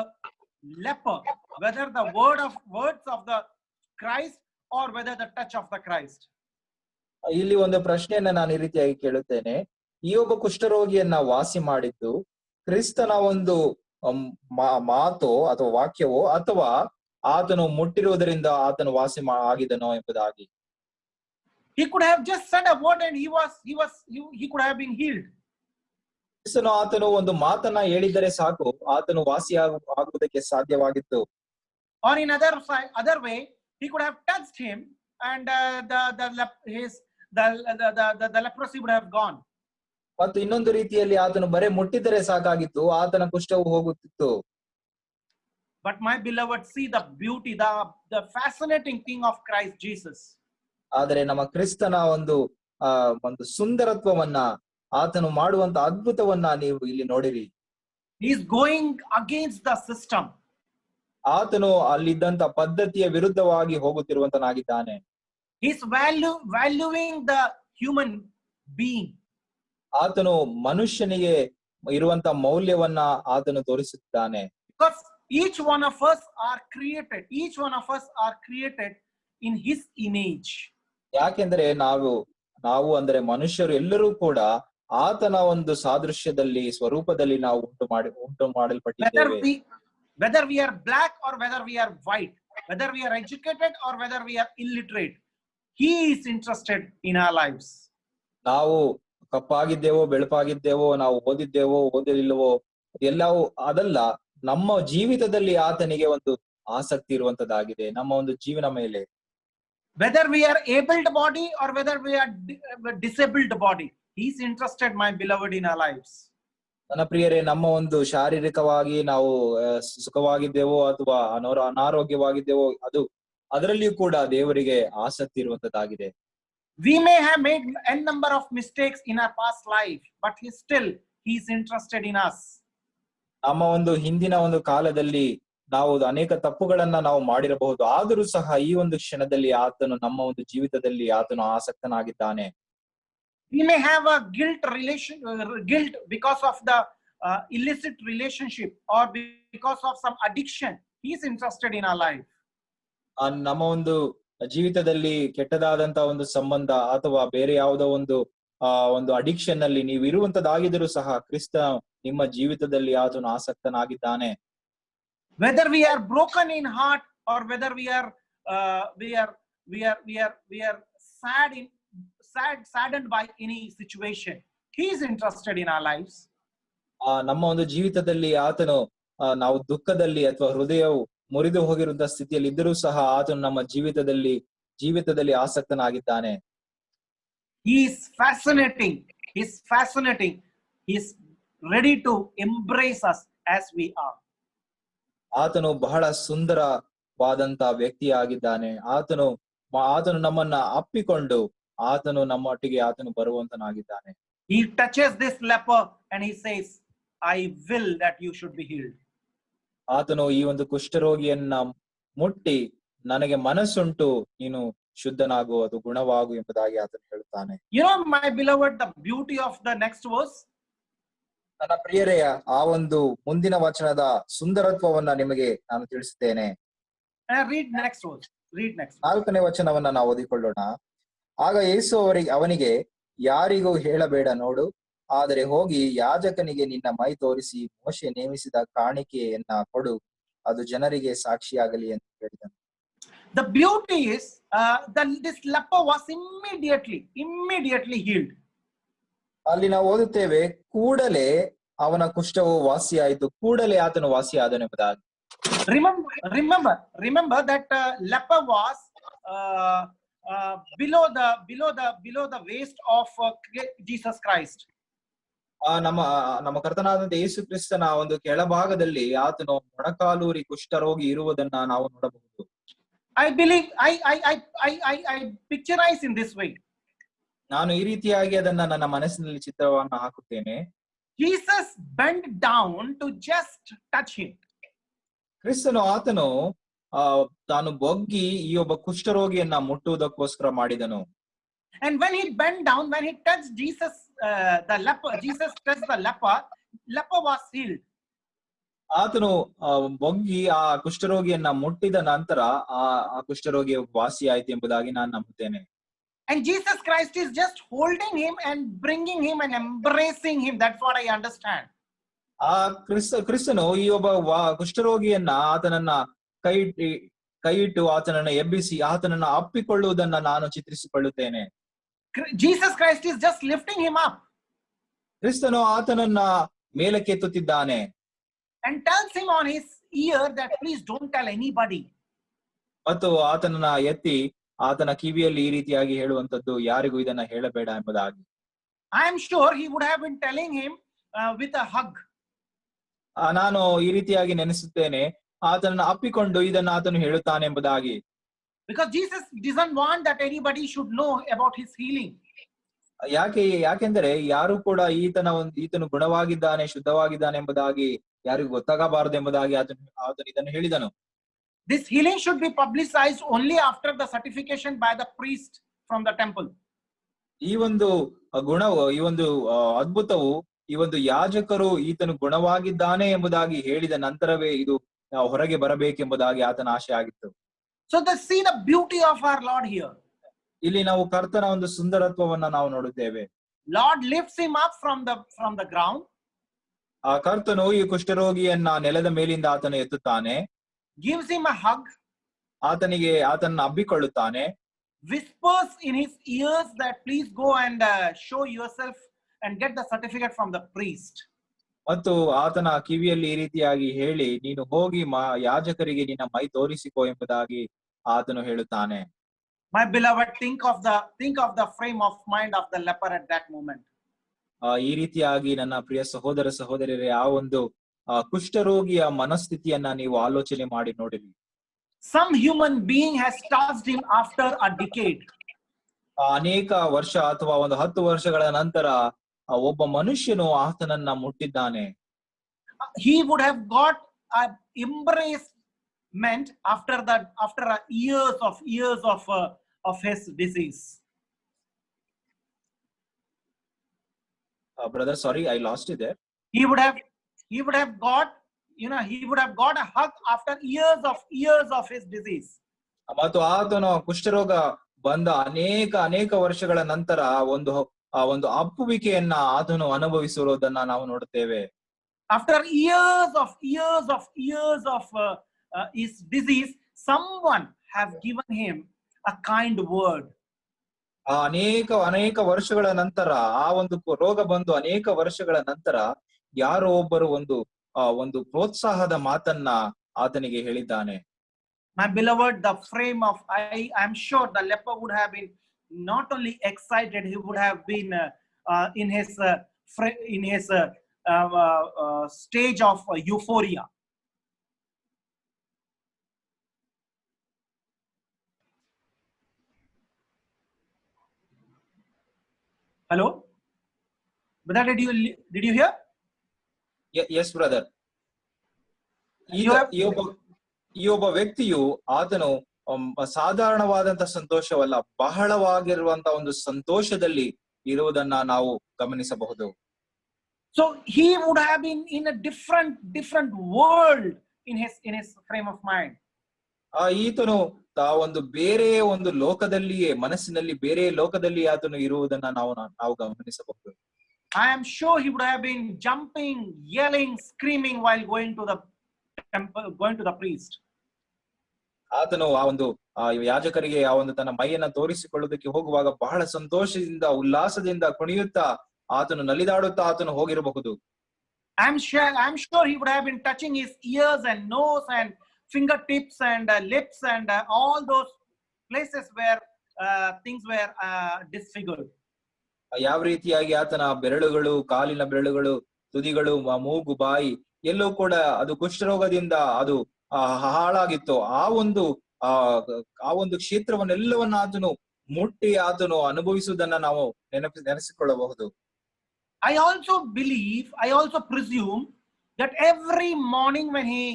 leper? Whether the words of the Christ or whether the touch of the Christ? ಇಲ್ಲಿ ಒಂದು ಪ್ರಶ್ನೆಯನ್ನ ನಾನು ಈ ರೀತಿಯಾಗಿ ಕೇಳುತ್ತೇನೆ, ಈ ಒಬ್ಬ ಕುಷ್ಠರೋಗಿಯನ್ನ ವಾಸಿ ಮಾಡಿದ್ದು ಕ್ರಿಸ್ತನ ಒಂದು ಮಾತು ಅಥವಾ ವಾಕ್ಯವೋ ಅಥವಾ ಆತನು ಮುಟ್ಟಿರುವುದರಿಂದ ಆತನು ವಾಸಿ ಆಗಿದನೋ ಎಂಬುದಾಗಿ. He could have just said a word and he could have been healed. ಕ್ರಿಸ್ತನು ಆತನು ಒಂದು ಮಾತನ್ನ ಹೇಳಿದರೆ ಸಾಕು, ಆತನು ವಾಸಿ ಆಗುವುದಕ್ಕೆ ಸಾಧ್ಯವಾಗಿತ್ತು. Or in other way, he could have touched him and the leprosy would have gone. ಮತ್ತು ಇನ್ನೊಂದು ರೀತಿಯಲ್ಲಿ ಆತನು ಬರೇ ಮುಟ್ಟಿದರೆ ಸಾಕಾಗಿತ್ತು, ಆತನ ಕುಷ್ಠವು ಹೋಗುತ್ತಿತ್ತು. But my beloved, see the beauty, the fascinating thing of Christ Jesus. ಆದರೆ ನಮ್ಮ ಕ್ರಿಸ್ತನ ಒಂದು ಸುಂದರತ್ವವನ್ನ, ಆತನು ಮಾಡುವಂತ ಅದ್ಭುತವನ್ನ ನೀವು ಇಲ್ಲಿ ನೋಡಿರಿ. He is going against the system. ಆತನು ಅಲ್ಲಿದ್ದಂತ ಪದ್ಧತಿಯ ವಿರುದ್ಧವಾಗಿ ಹೋಗುತ್ತಿರುವಂತನಾಗಿದ್ದಾನೆ. He is valuing the human being. ಆತನು ಮನುಷ್ಯನಿಗೆ ಇರುವಂತ ಮೌಲ್ಯವನ್ನ ಆತನು ತೋರಿಸುತ್ತಾನೆ. Because each one of us are created in his image. ಯಾಕೆಂದ್ರೆ ನಾವು ಅಂದ್ರೆ ಮನುಷ್ಯರು ಎಲ್ಲರೂ ಕೂಡ ಆತನ ಒಂದು ಸಾದೃಶ್ಯದಲ್ಲಿ ಸ್ವರೂಪದಲ್ಲಿ ನಾವು ಉಂಟು ಮಾಡಲ್ಪಟ್ಟಿದ್ದೇವೆ. Whether we are black or whether we are white, whether we are educated or whether we are illiterate, he is interested in our lives. ನಾವು ಕಪ್ಪಾಗಿದ್ದೇವೋ ಬೆಳಪಾಗಿದ್ದೇವೋ, ನಾವು ಓದಿದ್ದೇವೋ ಓದಲಿಲ್ಲವೋ ಎಲ್ಲವೂ ಅದಲ್ಲ, ನಮ್ಮ ಜೀವಿತದಲ್ಲಿ ಆತನಿಗೆ ಒಂದು ಆಸಕ್ತಿ ಇರುವಂತದ್ದಾಗಿದೆ, ನಮ್ಮ ಒಂದು ಜೀವನ ಮೇಲೆ. Whether we are abled body or whether we are disabled body, He's interested, my beloved, in our lives. ನನ್ನ ಪ್ರಿಯರೇ, ನಮ್ಮ ಒಂದು ಶಾರೀರಿಕವಾಗಿ ನಾವು ಸುಖವಾಗಿದ್ದೇವೋ ಅಥವಾ ಅನಾರೋಗ್ಯವಾಗಿದ್ದೇವೋ ಅದರಲ್ಲಿಯೂ ಕೂಡ ದೇವರಿಗೆ ಆಸಕ್ತಿ ಇರುವಂತದ್ದಾಗಿದೆ. We may have made n number of mistakes in our past life, but He's interested in us. ನಮ್ಮ ಒಂದು ಹಿಂದಿನ ಒಂದು ಕಾಲದಲ್ಲಿ ನಾವು ಅನೇಕ ತಪ್ಪುಗಳನ್ನ ನಾವು ಮಾಡಿರಬಹುದು, ಆದರೂ ಸಹ ಈ ಒಂದು ಕ್ಷಣದಲ್ಲಿ ಆತನು ನಮ್ಮ ಒಂದು ಜೀವಿತದಲ್ಲಿ ಆತನು ಆಸಕ್ತನಾಗಿದ್ದಾನೆ. We may have a guilt because of the illicit relationship or because of some addiction. He's interested in our life. ನಮ್ಮ ಒಂದು ಜೀವಿತದಲ್ಲಿ ಕೆಟ್ಟದಾದಂತಹ ಒಂದು ಸಂಬಂಧ ಅಥವಾ ಬೇರೆ ಯಾವುದೋ ಒಂದು ಅಡಿಕ್ಷನ್ ನಲ್ಲಿ ನೀವು ಇರುವಂತದ್ದಾಗಿದ್ದರೂ ಸಹ ಕ್ರಿಸ್ತ ನಿಮ್ಮ ಜೀವಿತದಲ್ಲಿ ಆತನು ಆಸಕ್ತನಾಗಿದ್ದಾನೆ. Whether we are broken in heart or whether we are saddened by any situation, He is interested in our lives. ನಮ್ಮ ಒಂದು ಜೀವಿತದಲ್ಲಿ ಆತನು ನಾವು ದುಃಖದಲ್ಲಿ ಅಥವಾ ಹೃದಯವು ಮುರಿದು ಹೋಗಿರುವಂತ ಸ್ಥಿತಿಯಲ್ಲಿ ಇದ್ದರೂ ಸಹ ಆತನು ನಮ್ಮ ಜೀವಿತದಲ್ಲಿ ಆಸಕ್ತನಾಗಿದ್ದಾನೆ. He is fascinating. He's ready to embrace us as we are. ಆತನು ಬಹಳ ಸುಂದರವಾದಂತ ವ್ಯಕ್ತಿಯಾಗಿದ್ದಾನೆ. ಆತನು ನಮ್ಮನ್ನ ಅಪ್ಪಿಕೊಂಡು ಆತನು ನಮ್ಮೊಟ್ಟಿಗೆ ಆತನು ಬರುವಂತನಾಗಿದ್ದಾನೆ. He touches this leper and he says, I will that you should be healed. ಆತನು ಈ ಒಂದು ಕುಷ್ಠರೋಗಿಯನ್ನ ಮುಟ್ಟಿ ನನಗೆ ಮನಸ್ಸುಂಟು, ನೀನು ಶುದ್ಧನಾಗು, ಅದು ಗುಣವಾಗು ಎಂಬುದಾಗಿ ಆತನು ಹೇಳುತ್ತಾನೆ. You know, my beloved, the beauty of the next verse. ನನ್ನ ಪ್ರಿಯರೆಯ ಆ ಒಂದು ಮುಂದಿನ ವಚನದ ಸುಂದರತ್ವವನ್ನ ನಿಮಗೆ ನಾನು ತಿಳಿಸುತ್ತೇನೆ. Read next verse. 4ನೇ ವಚನವನ್ನ ನಾವು ಓದಿಕೊಳ್ಳೋಣ. ಆಗ ಯೇಸು ಅವನಿಗೆ, ಯಾರಿಗೂ ಹೇಳಬೇಡ ನೋಡು, ಆದರೆ ಹೋಗಿ ಯಾಜಕನಿಗೆ ನಿನ್ನ ಮೈ ತೋರಿಸಿ ಮೋಶೆ ನೇಮಿಸಿದ ಕಾಣಿಕೆಯನ್ನ ಕೊಡು, ಅದು ಜನರಿಗೆ ಸಾಕ್ಷಿಯಾಗಲಿ ಎಂದು ಹೇಳಿದನು. The beauty is this leper was immediately healed. ಅಲ್ಲಿ ನಾವು ಓದುತ್ತೇವೆ, ಕೂಡಲೇ ಅವನ ಕುಷ್ಠವು ವಾಸಿಯಾಯಿತು, ಕೂಡಲೇ ಆತನು ವಾಸಿಯಾದನು ಎಂಬುದಾಗಿ. Remember that leper was below the waist of Jesus Christ. ನಮ್ಮ ಕರ್ತನಾದಂತ ಯೇಸು ಕ್ರಿಸ್ತನ ಒಂದು ಕೆಳಭಾಗದಲ್ಲಿ ಆತನು ಮೊಣಕಾಲೂರಿ ಕುಷ್ಠರೋಗಿ ಇರುವುದನ್ನ ನಾವು ನೋಡಬಹುದು. I believe I picturize in this way. ನಾನು ಈ ರೀತಿಯಾಗಿ ಅದನ್ನ ನನ್ನ ಮನಸ್ಸಿನಲ್ಲಿ ಚಿತ್ರವನ್ನ ಹಾಕುತ್ತೇನೆ. Jesus bent down to just touch him. ಕ್ರಿಸ್ತನು ಆತನು ತಾನು ಬೊಗ್ಗಿ ಈ ಒಬ್ಬ ಕುಷ್ಠರೋಗಿಯನ್ನ ಮುಟ್ಟುವುದಕ್ಕೋಸ್ಕರ ಮಾಡಿದನು. And when he bent down, when he touched Jesus touched the leper was healed. ಆತನು ಬೊಗ್ಗಿ ಆ ಕುಷ್ಠರೋಗಿಯನ್ನ ಮುಟ್ಟಿದ ನಂತರ ಆ ಕುಷ್ಠರೋಗಿಯ ವಾಸಿ ಆಯ್ತು ಎಂಬುದಾಗಿ ನಾನು ನಂಬುತ್ತೇನೆ. And Jesus Christ is just holding him and bringing him and embracing him. That's what I understand. ಆ ಕ್ರಿಸ್ತನು ಈ ಒಬ್ಬ ಕುಷ್ಠರೋಗಿಯನ್ನ ಆತನನ್ನ ಕೈ ಇಟ್ಟು ಆತನನ್ನ ಎಬ್ಬಿಸಿ ಆತನನ್ನ ಅಪ್ಪಿಕೊಳ್ಳುವುದನ್ನ ನಾನು ಚಿತ್ರಿಸಿಕೊಳ್ಳುತ್ತೇನೆ. Jesus Christ is just lifting him up. ಕ್ರಿಸ್ತನು ಆತನನ್ನ ಮೇಲಕ್ಕೆತ್ತುತ್ತಿದ್ದಾನೆ. And tells him on his ear that please don't tell anybody. ಮತ್ತು ಆತನನ್ನ ಎತ್ತಿ ಆತನ ಕಿವಿಯಲ್ಲಿ ಈ ರೀತಿಯಾಗಿ ಹೇಳುವಂತದ್ದು, ಯಾರಿಗೂ ಇದನ್ನ ಹೇಳಬೇಡ ಎಂಬುದಾಗಿ. I am sure he would have been telling him with a hug. ನಾನು ಈ ರೀತಿಯಾಗಿ ನೆನೆಸುತ್ತೇನೆ, ಆತನನ್ನ ಅಪ್ಪಿಕೊಂಡು ಇದನ್ನ ಆತನು ಹೇಳುತ್ತಾನೆ ಎಂಬುದಾಗಿ. Because Jesus doesn't want that anybody should know about his healing. ಯಾಕೆಂದರೆ ಯಾರು ಕೂಡ ಈತನು ಗುಣವಾಗಿದ್ದಾನೆ, ಶುದ್ಧವಾಗಿದ್ದಾನೆ ಎಂಬುದಾಗಿ ಯಾರಿಗೂ ಗೊತ್ತಾಗಬಾರದು ಎಂಬುದಾಗಿ ಆತನು ಇದನ್ನು ಹೇಳಿದನು. This healing should be publicized only after the certification by the priest from the temple. ಈ ಒಂದು ಗುಣವು, ಈ ಒಂದು ಅದ್ಭುತವು, ಈ ಒಂದು ಯಾಜಕರು ಈತನು ಗುಣವಾಗಿದ್ದಾನೆ ಎಂಬುದಾಗಿ ಹೇಳಿದ ನಂತರವೇ ಇದು ಹೊರಗೆ ಬರಬೇಕೆಂಬುದಾಗಿ ಆತನ ಆಶೆ ಆಗಿತ್ತು. So see the beauty of our Lord here. ಇಲ್ಲಿ ನಾವು ಕರ್ತನ ಒಂದು ಸುಂದರತ್ವವನ್ನ ನಾವು ನೋಡುತ್ತೇವೆ. Lord lifts him up from the ground. ಆ ಕರ್ತನು ಈ ಕುಷ್ಠರೋಗಿಯನ್ನ ನೆಲದ ಮೇಲಿಂದ ಆತನು ಎತ್ತುತ್ತಾನೆ. Gives him a hug. ಆತನನ್ನ ಅಬ್ಬಿಕೊಳ್ಳುತ್ತಾನೆ. Whispers in his ears that please go and show yourself and get the certificate from the priest. ಮತ್ತು ಆತನ ಕಿವಿಯಲ್ಲಿ ಈ ರೀತಿಯಾಗಿ ಹೇಳಿ, ನೀನು ಹೋಗಿ ಯಾಜಕರಿಗೆ ನಿನ್ನ ಮೈ ತೋರಿಸಿಕೋ ಎಂಬುದಾಗಿ ಆತನು ಹೇಳುತ್ತಾನೆ. My beloved, think of the frame of mind of the leper at that moment. ಈ ರೀತಿಯಾಗಿ ನನ್ನ ಪ್ರಿಯ ಸಹೋದರ ಸಹೋದರಿಯರೇ, ಆ ಒಂದು ಕುಷ್ಠರೋಗಿಯ ಮನಸ್ಥಿತಿಯನ್ನ ನೀವು ಆಲೋಚನೆ ಮಾಡಿ ನೋಡಿರಿ. Some human being has touched him after a decade. ಅನೇಕ ವರ್ಷ ಅಥವಾ ಒಂದು 10 ವರ್ಷಗಳ ನಂತರ ಒಬ್ಬ ಮನುಷ್ಯನು ಆತನನ್ನ ಮುಟ್ಟಿದ್ದಾನೆ. He would have got an embracement after years of his disease. Brother, sorry, I lost you there. He would have got, he would have got a hug after years of his disease. ಮತ್ತು ಆತನು ಕುಷ್ಠರೋಗ ಬಂದ ಅನೇಕ ವರ್ಷಗಳ ನಂತರ ಒಂದು ಅಪ್ಪುವಿಕೆಯನ್ನ ಆತನು ಅನುಭವಿಸಿರುವುದನ್ನ ನಾವು ನೋಡುತ್ತೇವೆ. After years of his disease, someone have given him a kind word. ಅನೇಕ ವರ್ಷಗಳ ನಂತರ ಆ ಒಂದು ರೋಗ ಬಂದು ಅನೇಕ ವರ್ಷಗಳ ನಂತರ ಯಾರೋ ಒಬ್ಬರು ಒಂದು ಪ್ರೋತ್ಸಾಹದ ಮಾತನ್ನ ಆತನಿಗೆ ಹೇಳಿದ್ದಾನೆ. My beloved, the frame of I'm sure the leper would have been not only excited, he would have been in his stage of euphoria. Hello, brother, did you hear? Yes, brother. ಈ ಒಬ್ಬ ವ್ಯಕ್ತಿಯು ಆತನು ಸಾಧಾರಣವಾದಂತ ಸಂತೋಷವಲ್ಲ, ಬಹಳವಾಗಿರುವಂತ ಒಂದು ಸಂತೋಷದಲ್ಲಿ ಇರುವುದನ್ನ ನಾವು ಗಮನಿಸಬಹುದು. So he would have been in a different world in his frame of mind. ಈತನು ಒಂದು ಬೇರೆ ಒಂದು ಲೋಕದಲ್ಲಿಯೇ, ಮನಸ್ಸಿನಲ್ಲಿ ಬೇರೆ ಲೋಕದಲ್ಲಿ ಆತನು ಇರುವುದನ್ನ ನಾವು ಗಮನಿಸಬಹುದು. I am sure he would have been jumping, yelling, screaming while going to the temple, going to the priest. ಆತನು ಆ ಒಂದು ಯಾಜಕರಿಗೆ ಆ ಒಂದು ತನ್ನ ಮೈಯನ್ನ ತೋರಿಸಿಕೊಳ್ಳುವುದಕ್ಕೆ ಹೋಗುವಾಗ ಬಹಳ ಸಂತೋಷದಿಂದ ಉಲ್ಲಾಸದಿಂದ ಕುಣಿಯುತ್ತಾ ಆತನು ನಲಿದಾಡುತ್ತಾ ಆತನು ಹೋಗಿರಬಹುದು. I'm sure he would have been touching his ears and nose and fingertips and lips and all those places where things were disfigured. ಯಾವ ರೀತಿಯಾಗಿ ಆತನ ಬೆರಳುಗಳು, ಕಾಲಿನ ಬೆರಳುಗಳು, ತುದಿಗಳು, ಮೂಗು, ಬಾಯಿ ಎಲ್ಲೂ ಕೂಡ ಅದು ಕುಷ್ಠರೋಗದಿಂದ ಅದು ಹಾಳಾಗಿತ್ತು. ಆ ಒಂದು ಕ್ಷೇತ್ರವನ್ನೆಲ್ಲವನ್ನ ಆತನು ಮುಟ್ಟಿ ಆತನು ಅನುಭವಿಸುವುದನ್ನ ನಾವು ನೆನೆಸಿಕೊಳ್ಳಬಹುದು. I also presume that every morning when he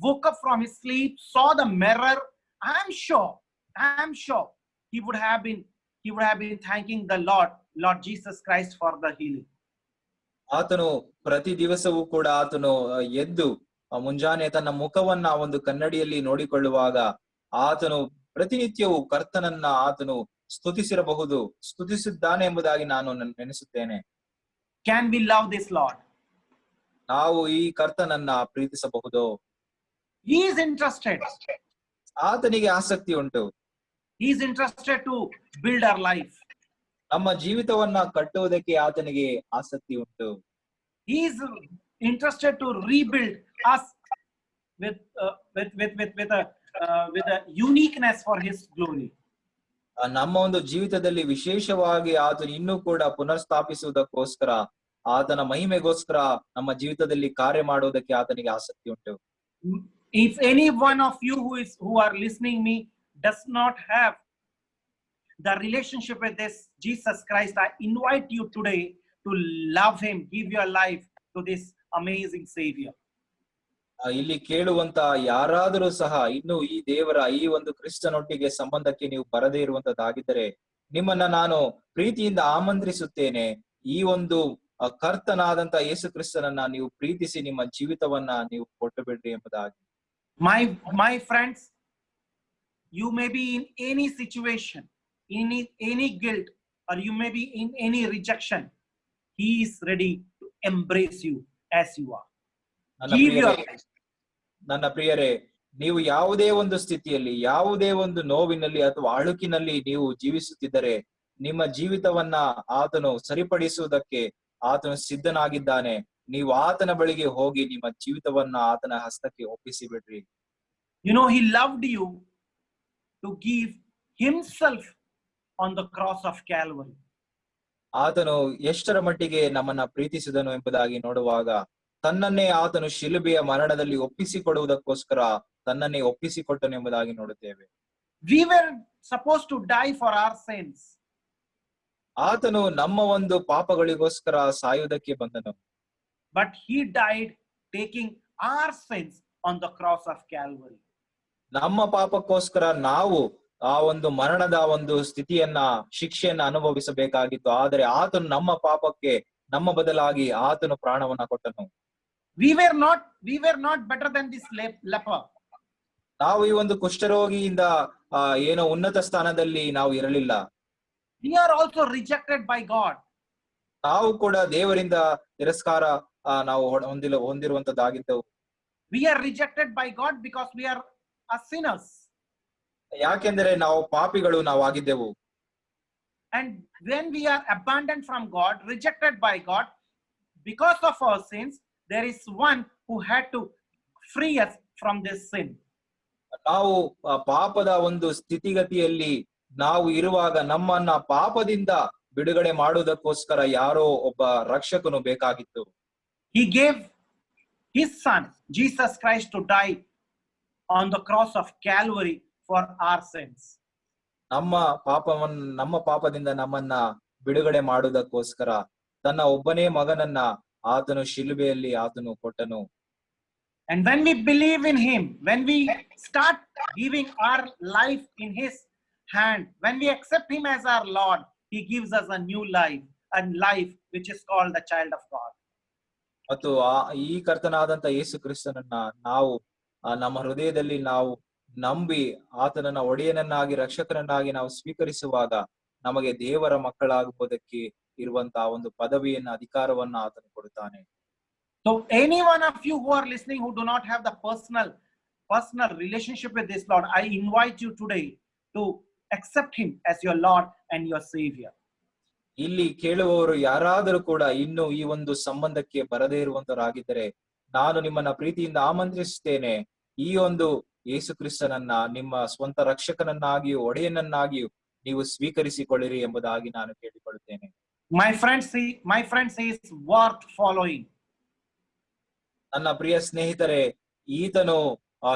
woke up from his sleep, saw the mirror, I'm sure he would have been thanking the Lord Jesus Christ for the healing. ಆತನು ಪ್ರತಿ ದಿವಸವೂ ಕೂಡ ಆತನು ಎದ್ದು ಮುಂಜಾನೆ ತನ್ನ ಮುಖವನ್ನ ಒಂದು ಕನ್ನಡಿಯಲ್ಲಿ ನೋಡಿಕೊಳ್ಳುವಾಗ ಆತನು ಪ್ರತಿನಿತ್ಯವೂ ಕರ್ತನನ್ನ ಆತನು ಸ್ತುತಿಸಿದ್ದಾನೆ ಎಂಬುದಾಗಿ ನಾನು ನೆನೆಸುತ್ತೇನೆ. Can we love this Lord? ನಾವು ಈ ಕರ್ತನನ್ನ ಪ್ರೀತಿಸಬಹುದು. He is interested. ಆತನಿಗೆ ಆಸಕ್ತಿ ಉಂಟು. He is interested to build our life. ನಮ್ಮ ಜೀವಿತವನ್ನ ಕಟ್ಟುವುದಕ್ಕೆ ಆತನಿಗೆ ಆಸಕ್ತಿ ಉಂಟು. He is interested to rebuild us with a uniqueness for his glory. ನಮ್ಮ ಒಂದು ಜೀವಿತದಲ್ಲಿ ವಿಶೇಷವಾಗಿ ಆತನು ಇನ್ನೂ ಕೂಡ ಪುನರ್ಸ್ಥಾಪಿಸುವುದಕ್ಕೋಸ್ಕರ, ಆತನ ಮಹಿಮೆಗೋಸ್ಕರ ನಮ್ಮ ಜೀವಿತದಲ್ಲಿ ಕಾರ್ಯ ಮಾಡುವುದಕ್ಕೆ ಆತನಿಗೆ ಆಸಕ್ತಿ ಉಂಟು. If any one of you who are listening me does not have the relationship with this Jesus Christ, I invite you today to love him, give your life to this amazing Savior. ಇಲ್ಲಿ ಕೇಳುವಂತ ಯಾರಾದರೂ ಸಹ ಇನ್ನು ಈ ದೇವರ ಈ ಒಂದು ಕ್ರಿಸ್ತನೊಟ್ಟಿಗೆ ಸಂಬಂಧಕ್ಕೆ ನೀವು ಬರದೇ ಇರುವಂತದ್ದಾಗಿದ್ದರೆ ನಿಮ್ಮನ್ನ ನಾನು ಪ್ರೀತಿಯಿಂದ ಆಮಂತ್ರಿಸುತ್ತೇನೆ. ಈ ಒಂದು ಕರ್ತನಾದಂತ ಯೇಸು ಕ್ರಿಸ್ತನನ್ನ ನೀವು ಪ್ರೀತಿಸಿ ನಿಮ್ಮ ಜೀವಿತವನ್ನ ನೀವು ಕೊಟ್ಟು ಬಿಡ್ರಿ ಎಂಬುದಾಗಿ. My friends, you may be in any situation, in any guilt, or you may be in any rejection. He is ready to embrace you as you are. ನನ್ನ ಪ್ರಿಯರೇ, ನೀವು ಯಾವುದೇ ಒಂದು ಸ್ಥಿತಿಯಲ್ಲಿ, ಯಾವುದೇ ಒಂದು ನೋವಿನಲ್ಲಿ ಅಥವಾ ಅಳುಕಿನಲ್ಲಿ ನೀವು ಜೀವಿಸುತ್ತಿದ್ದರೆ ನಿಮ್ಮ ಜೀವಿತವನ್ನ ಆತನು ಸರಿಪಡಿಸುವುದಕ್ಕೆ ಆತನು ಸಿದ್ಧನಾಗಿದ್ದಾನೆ. ನೀವು ಆತನ ಬಳಿಗೆ ಹೋಗಿ ನಿಮ್ಮ ಜೀವಿತವನ್ನ ಆತನ ಹಸ್ತಕ್ಕೆ ಒಪ್ಪಿಸಿ ಬಿಡ್ರಿ. He loved you to give himself on the cross of Calvary. ಆತನು ಎಷ್ಟರ ಮಟ್ಟಿಗೆ ನಮ್ಮನ್ನ ಪ್ರೀತಿಸಿದನು ಎಂಬುದಾಗಿ ನೋಡುವಾಗ ತನ್ನನ್ನೇ ಆತನು ಶಿಲುಬೆಯ ಮರಣದಲ್ಲಿ ಒಪ್ಪಿಸಿಕೊಡುವುದಕ್ಕೋಸ್ಕರ ತನ್ನನ್ನೇ ಒಪ್ಪಿಸಿಕೊಟ್ಟನು ಎಂಬುದಾಗಿ ನೋಡುತ್ತೇವೆ. We were supposed to die for our sins. ಆತನು ನಮ್ಮ ಒಂದು ಪಾಪಗಳಿಗೋಸ್ಕರ ಸಾಯುವುದಕ್ಕೆ ಬಂದನು. But he died taking our sins on the cross of Calvary. ನಮ್ಮ ಪಾಪಕ್ಕೋಸ್ಕರ ನಾವು ಆ ಒಂದು ಮರಣದ ಒಂದು ಸ್ಥಿತಿಯನ್ನ ಶಿಕ್ಷೆಯನ್ನ ಅನುಭವಿಸಬೇಕಾಗಿತ್ತು. ಆದರೆ ಆತನು ನಮ್ಮ ಪಾಪಕ್ಕೆ ನಮ್ಮ ಬದಲಾಗಿ ಆತನು ಪ್ರಾಣವನ್ನ ಕೊಟ್ಟನು. We were not better than this leper. ನಾವು ಈ ಒಂದು ಕುಷ್ಠರೋಗಿಯಿಂದ ಏನೋ ಉನ್ನತ ಸ್ಥಾನದಲ್ಲಿ ನಾವು ಇರಲಿಲ್ಲ. We are also rejected by God. ನಾವು ಕೂಡ ದೇವರಿಂದ ತಿರಸ್ಕಾರ ನಾವು ಹೊಂದಿರುವಂತದ್ದಾಗಿದ್ದೆವು. We are rejected by God because we are sinners. ಯಾಕೆಂದರೆ ನಾವು ಪಾಪಿಗಳು ಆಗಿದ್ದೆವು. And when we are abandoned from God, rejected by God because of our sins, there is one who had to free us from this sin. ನಾವು ಪಾಪದ ಒಂದು ಸ್ಥಿತಿಗತಿಯಲ್ಲಿ ನಾವು ಇರುವಾಗ ನಮ್ಮನ್ನ ಪಾಪದಿಂದ ಬಿಡುಗಡೆ ಮಾಡುವುದಕ್ಕೋಸ್ಕರ ಯಾರೋ ಒಬ್ಬ ರಕ್ಷಕನು ಬೇಕಾಗಿತ್ತು. He gave his son Jesus Christ to die on the cross of Calvary for our sins. ನಮ್ಮ ಪಾಪದಿಂದ ನಮ್ಮನ್ನ ಬಿಡುಗಡೆ ಮಾಡುವುದಕ್ಕೋಸ್ಕರ ತನ್ನ ಒಬ್ಬನೇ ಮಗನನ್ನ ಆತನು ಶಿಲುಬೆಯಲ್ಲಿ ಆತನು ಕೊಟ್ಟನು. And when we believe in him, when we start giving our life in his hand, when we accept him as our Lord, he gives us a new life, a life which is called the child of God. ಮತ್ತು ಈ ಕರ್ತನಾದಂತ ಯೇಸು ಕ್ರಿಸ್ತನನ್ನ ನಾವು ನಮ್ಮ ಹೃದಯದಲ್ಲಿ ನಾವು ನಂಬಿ ಆತನನ್ನ ಒಡೆಯನನ್ನಾಗಿ ರಕ್ಷಕನನ್ನಾಗಿ ನಾವು ಸ್ವೀಕರಿಸುವಾಗ ನಮಗೆ ದೇವರ ಮಕ್ಕಳಾಗುವುದಕ್ಕೆ ಇರುವಂತಹ ಒಂದು ಪದವಿಯನ್ನ ಅಧಿಕಾರವನ್ನ ಆತನು ಕೊಡುತ್ತಾನೆ. So any one of you who are listening who do not have the personal relationship with this Lord, I invite you today to accept him as your Lord and your Savior. ಇಲ್ಲಿ ಕೇಳುವವರು ಯಾರಾದರೂ ಕೂಡ ಇನ್ನು ಈ ಒಂದು ಸಂಬಂಧಕ್ಕೆ ಬರದೇ ಇರುವಂತರಾಗಿದ್ದರೆ ನಾನು ನಿಮ್ಮನ್ನ ಪ್ರೀತಿಯಿಂದ ಆಮಂತ್ರಿಸುತ್ತೇನೆ. ಈ ಒಂದು ಯೇಸು ಕ್ರಿಸ್ತನನ್ನ ನಿಮ್ಮ ಸ್ವಂತ ರಕ್ಷಕನನ್ನಾಗಿಯೂ ಒಡೆಯನನ್ನಾಗಿಯೂ ನೀವು ಸ್ವೀಕರಿಸಿಕೊಳ್ಳಿರಿ ಎಂಬುದಾಗಿ ನಾನು ಕೇಳಿಕೊಳ್ಳುತ್ತೇನೆ. My friends, he is worth following. ನನ್ನ ಪ್ರಿಯ ಸ್ನೇಹಿತರೆ, ಈತನು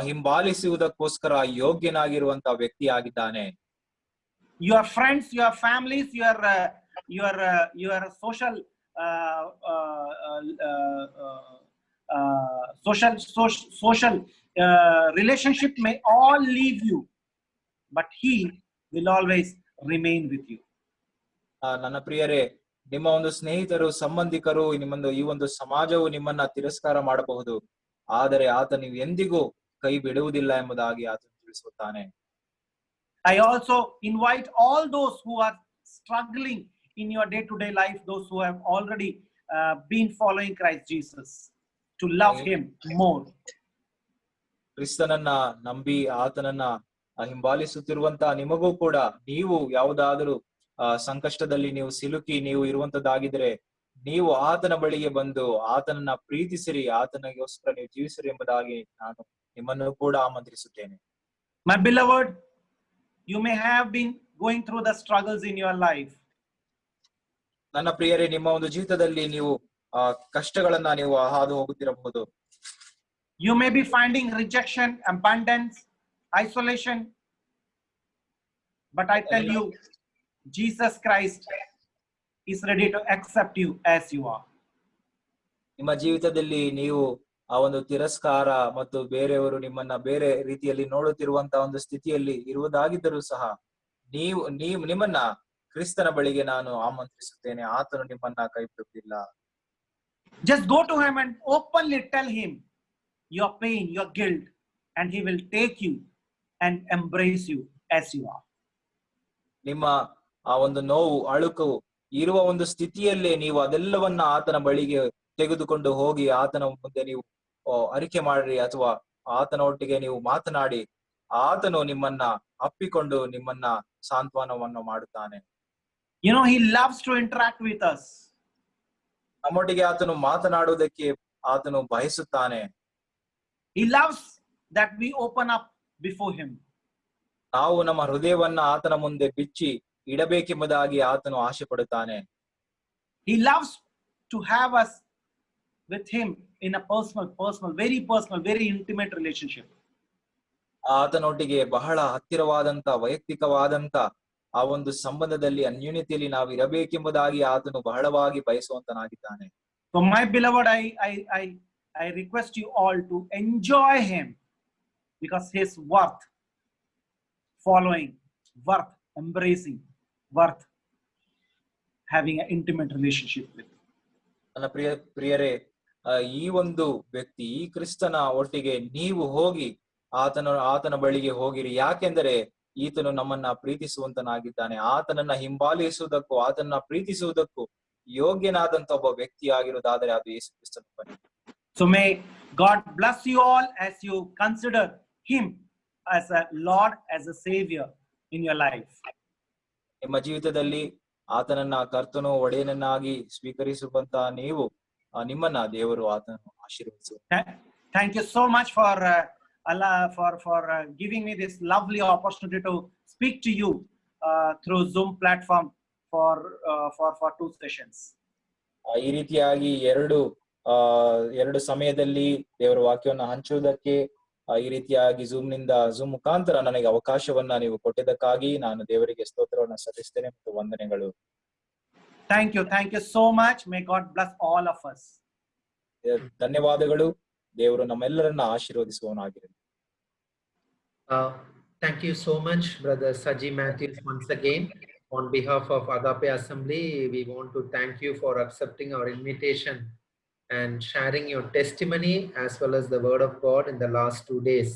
ಹಿಂಬಾಲಿಸುವುದಕ್ಕೋಸ್ಕರ ಯೋಗ್ಯನಾಗಿರುವಂತಹ ವ್ಯಕ್ತಿಯಾಗಿದ್ದಾನೆ. Your friends, your families, your social relationship may all leave you, but he will always remain with you. ನನ್ನ ಪ್ರಿಯರೇ, ನಿಮ್ಮ ಒಂದು ಸ್ನೇಹಿತರು, ಸಂಬಂಧಿಕರು, ಈ ಒಂದು ಸಮಾಜವು ನಿಮ್ಮನ್ನ ತಿರಸ್ಕಾರ ಮಾಡಬಹುದು, ಆದರೆ ಆತ ನೀವು ಎಂದಿಗೂ ಕೈ ಬಿಡುವುದಿಲ್ಲ ಎಂಬುದಾಗಿ ಆತನು ತಿಳಿಸುತ್ತಾನೆ. I also invite all those who are struggling in your day-to-day life, those who have already been following Christ Jesus, to love him more. ಕ್ರಿಸ್ತನನ್ನ ನಂಬಿ ಆತನನ್ನ ಹಿಂಬಾಲಿಸುತ್ತಿರುವಂತಹ ನಿಮಗೂ ಕೂಡ ನೀವು ಯಾವುದಾದರೂ ಸಂಕಷ್ಟದಲ್ಲಿ ನೀವು ಸಿಲುಕಿ ನೀವು ಇರುವಂತದ್ದಾಗಿದ್ರೆ ನೀವು ಆತನ ಬಳಿಗೆ ಬಂದು ಆತನನ್ನ ಪ್ರೀತಿಸಿರಿ, ಆತನಿಗೋಸ್ಕರ ನೀವು ಜೀವಿಸಿರಿ ಎಂಬುದಾಗಿ ನಾನು ನಿಮ್ಮನ್ನು ಕೂಡ ಆಮಂತ್ರಿಸುತ್ತೇನೆ. My beloved, you may have been going through the struggles in your life. ನನ್ನ ಪ್ರಿಯರೇ, ನಿಮ್ಮ ಒಂದು ಜೀವಿತದಲ್ಲಿ ನೀವು ಕಷ್ಟಗಳನ್ನ ನೀವು ಹಾದು ಹೋಗುತ್ತಿರಬಹುದು. You may be finding rejection, abandonance, isolation, but I tell you, Jesus Christ is ready to accept you as you are. ನಿಮ್ಮ ಜೀವಿತದಲ್ಲಿ ನೀವು ಆ ಒಂದು ತಿರಸ್ಕಾರ ಮತ್ತು ಬೇರೆಯವರು ನಿಮ್ಮನ್ನ ಬೇರೆ ರೀತಿಯಲ್ಲಿ ನೋಡುತ್ತಿರುವಂತಹ ಒಂದು ಸ್ಥಿತಿಯಲ್ಲಿ ಇರುವುದಾಗಿದ್ದರೂ ಸಹ ನಿಮ್ಮನ್ನ ಕ್ರಿಸ್ತನ ಬಳಿಗೆ ನಾನು ಆಮಂತ್ರಿಸುತ್ತೇನೆ. ಆತನು ನಿಮ್ಮನ್ನ ಕೈ ಬಿಡುವುದಿಲ್ಲ. Just go to him and openly tell him your pain, your guilt, and he will take you and embrace you as you are. ನಿಮ್ಮ ಆ ಒಂದು ನೋವು, ಅಳುಕು ಇರುವ ಒಂದು ಸ್ಥಿತಿಯಲ್ಲೇ ನೀವು ಅದೆಲ್ಲವನ್ನ ಆತನ ಬಳಿಗೆ ತೆಗೆದುಕೊಂಡು ಹೋಗಿ ಆತನ ಮುಂದೆ ನೀವು ಅರಿಕೆ ಮಾಡ್ರಿ, ಅಥವಾ ಆತನ ಒಟ್ಟಿಗೆ ನೀವು ಮಾತನಾಡಿ ಆತನು ನಿಮ್ಮನ್ನ ಅಪ್ಪಿಕೊಂಡು ನಿಮ್ಮನ್ನ ಸಾಂತ್ವನವನ್ನು ಮಾಡುತ್ತಾನೆ. You know, he loves to interact with us. ನಮ್ಮೊಟ್ಟಿಗೆ ಆತನು ಮಾತನಾಡುವುದಕ್ಕೆ ಆತನು ಬಯಸುತ್ತಾನೆ. He loves that we open up before him. ನಾವು ನಮ್ಮ ಹೃದಯವನ್ನ ಆತನ ಮುಂದೆ ಬಿಚ್ಚಿ ಇಡಬೇಕೆಂಬುದಾಗಿ ಆತನು ಆಶೆ ಪಡುತ್ತಾನೆ. He loves to have us with him in a personal, very intimate relationship. ಆತನೊಟ್ಟಿಗೆ ಬಹಳ ಹತ್ತಿರವಾದಂತ ವೈಯಕ್ತಿಕವಾದಂತ ಆ ಒಂದು ಸಂಬಂಧದಲ್ಲಿ ಅನ್ಯೂನ್ಯತೆಯಲ್ಲಿ ನಾವು ಇರಬೇಕೆಂಬುದಾಗಿ ಆತನು ಬಹಳವಾಗಿ ಬಯಸುವಂತನಾಗಿದ್ದಾನೆ. So my beloved, I request you all to enjoy him, because his worth following, worth embracing, worth having an intimate relationship with. ನನ್ನ ಪ್ರಿಯರೇ, ಈ ಒಂದು ವ್ಯಕ್ತಿ, ಈ ಕ್ರಿಸ್ತನ ಒಟ್ಟಿಗೆ ನೀವು ಹೋಗಿ ಆತನ ಬಳಿಗೆ ಹೋಗಿರಿ. ಯಾಕೆಂದರೆ ಈತನು ನಮ್ಮನ್ನ ಪ್ರೀತಿಸುವಂತನಾಗಿದ್ದಾನೆ. ಆತನನ್ನ ಹಿಂಬಾಲಿಸುವುದಕ್ಕೂ ಆತನನ್ನ ಪ್ರೀತಿಸುವುದಕ್ಕೂ ಯೋಗ್ಯನಾದಂತ ಒಬ್ಬ ವ್ಯಕ್ತಿ ಆಗಿರುವುದಾದರೆ ಅದು ಯೇಸು ಕ್ರಿಸ್ತನ ಬನ್ನಿ. So may God bless you all as you consider him as a Lord, as a Savior in your life. ನಿಮ್ಮ ಜೀವಿತದಲ್ಲಿ ಆತನನ್ನ ಕರ್ತನು ಒಡೆಯನನ್ನಾಗಿ ಸ್ವೀಕರಿಸುವಂತ ನೀವು ನಿಮ್ಮನ್ನ ದೇವರು ಆತನನ್ನು ಆಶೀರ್ವದಿಸುವ. Thank you so much for Allah for giving me this lovely opportunity to speak to you through Zoom platform for 2 sessions. ಈ ರೀತಿಯಾಗಿ ಎರಡು ಸಮಯದಲ್ಲಿ ದೇವರ ವಾಕ್ಯವನ್ನು ಹಂಚುವುದಕ್ಕೆ ಈ ರೀತಿಯಾಗಿ ಝೂಮ್ ಮುಖಾಂತರ ನನಗೆ ಅವಕಾಶವನ್ನ ನೀವು ಕೊಟ್ಟಿದ್ದಕ್ಕಾಗಿ ನಾನು ದೇವರಿಗೆ ಸ್ತೋತ್ರವನ್ನು ಸಲ್ಲಿಸ್ತೇನೆ ಮತ್ತು ವಂದನೆಗಳು. Thank you so much. May God bless all of us. ಧನ್ಯವಾದಗಳು. ದೇವರು ನಮ್ಮೆಲ್ಲರನ್ನ ಆಶೀರ್ವದಿಸುವವನಾಗಿರಲಿ. Thank you so much, Brother Saji Matthews. Once again, on behalf of Agape Assembly, we want to thank you for accepting our invitation and sharing your testimony as well as the word of God in the last 2 days.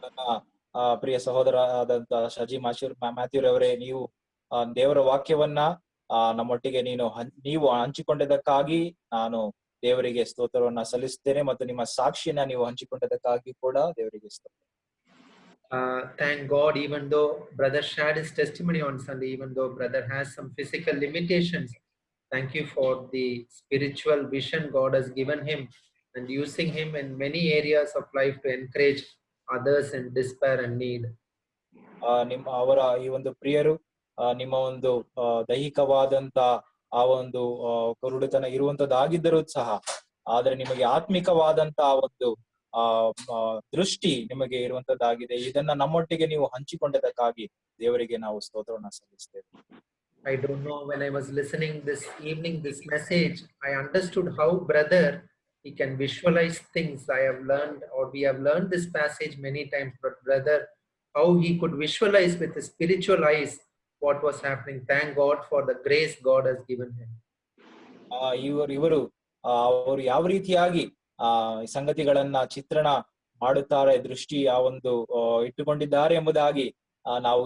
ನನ್ನ ಪ್ರಿಯ ಸಹೋದರ ಆದಂತ ಶಜಿ Matthew ರವರೇ, ನೀವು ದೇವರ ವಾಕ್ಯವನ್ನ ನಮ್ಮೊಟ್ಟಿಗೆ ನೀವು ಹಂಚಿಕೊಂಡಿದ್ದಕ್ಕಾಗಿ ನಾನು ದೇವರಿಗೆ ಸ್ತೋತ್ರವನ್ನ ಸಲ್ಲಿಸುತ್ತೇನೆ ಮತ್ತು ನಿಮ್ಮ ಸಾಕ್ಷಿಯನ್ನ ನೀವು ಹಂಚಿಕೊಂಡಿದ್ದಕ್ಕಾಗಿ ಕೂಡ ದೇವರಿಗೆ ಸ್ತೋತ್ರ. Thank God, even though brother shared his testimony on Sunday, even though brother has some physical limitations, thank you for the spiritual vision God has given him and using him in many areas of life to encourage others in despair and need. ಅವರ ಈ ಒಂದು ಪ್ರಿಯರು ನಿಮ್ಮ ಒಂದು ದೈಹಿಕವಾದಂತ ಆ ಒಂದು ಕುರುಡುತನ ಇರುವಂತದ್ದಾಗಿದ್ದರೂ ಸಹ, ಆದ್ರೆ ನಿಮಗೆ ಆತ್ಮಿಕವಾದಂತ ಒಂದು ದೃಷ್ಟಿ ನಿಮಗೆ ಇರುವಂತದ್ದಾಗಿದೆ. ಇದನ್ನ ನಮ್ಮೊಟ್ಟಿಗೆ ನೀವು ಹಂಚಿಕೊಂಡದಕ್ಕಾಗಿ ದೇವರಿಗೆ ನಾವು ಸ್ತೋತ್ರವನ್ನ ಸಲ್ಲಿಸ್ತೇವೆ. I don't know, when I was listening this evening this message, I understood how brother he can visualize things. We have learned this passage many times, but brother, how he could visualize with his spiritual eyes what was happening. Thank God for the grace God has given him. ಅವರು ಯಾವ ರೀತಿಯಾಗಿ ಸಂಗತಿಗಳನ್ನ ಚಿತ್ರಣ ಮಾಡುತ್ತಾರೆ, ದೃಷ್ಟಿ ಆ ಒಂದು ಇಟ್ಟುಕೊಂಡಿದ್ದಾರೆ ಎಂಬುದಾಗಿ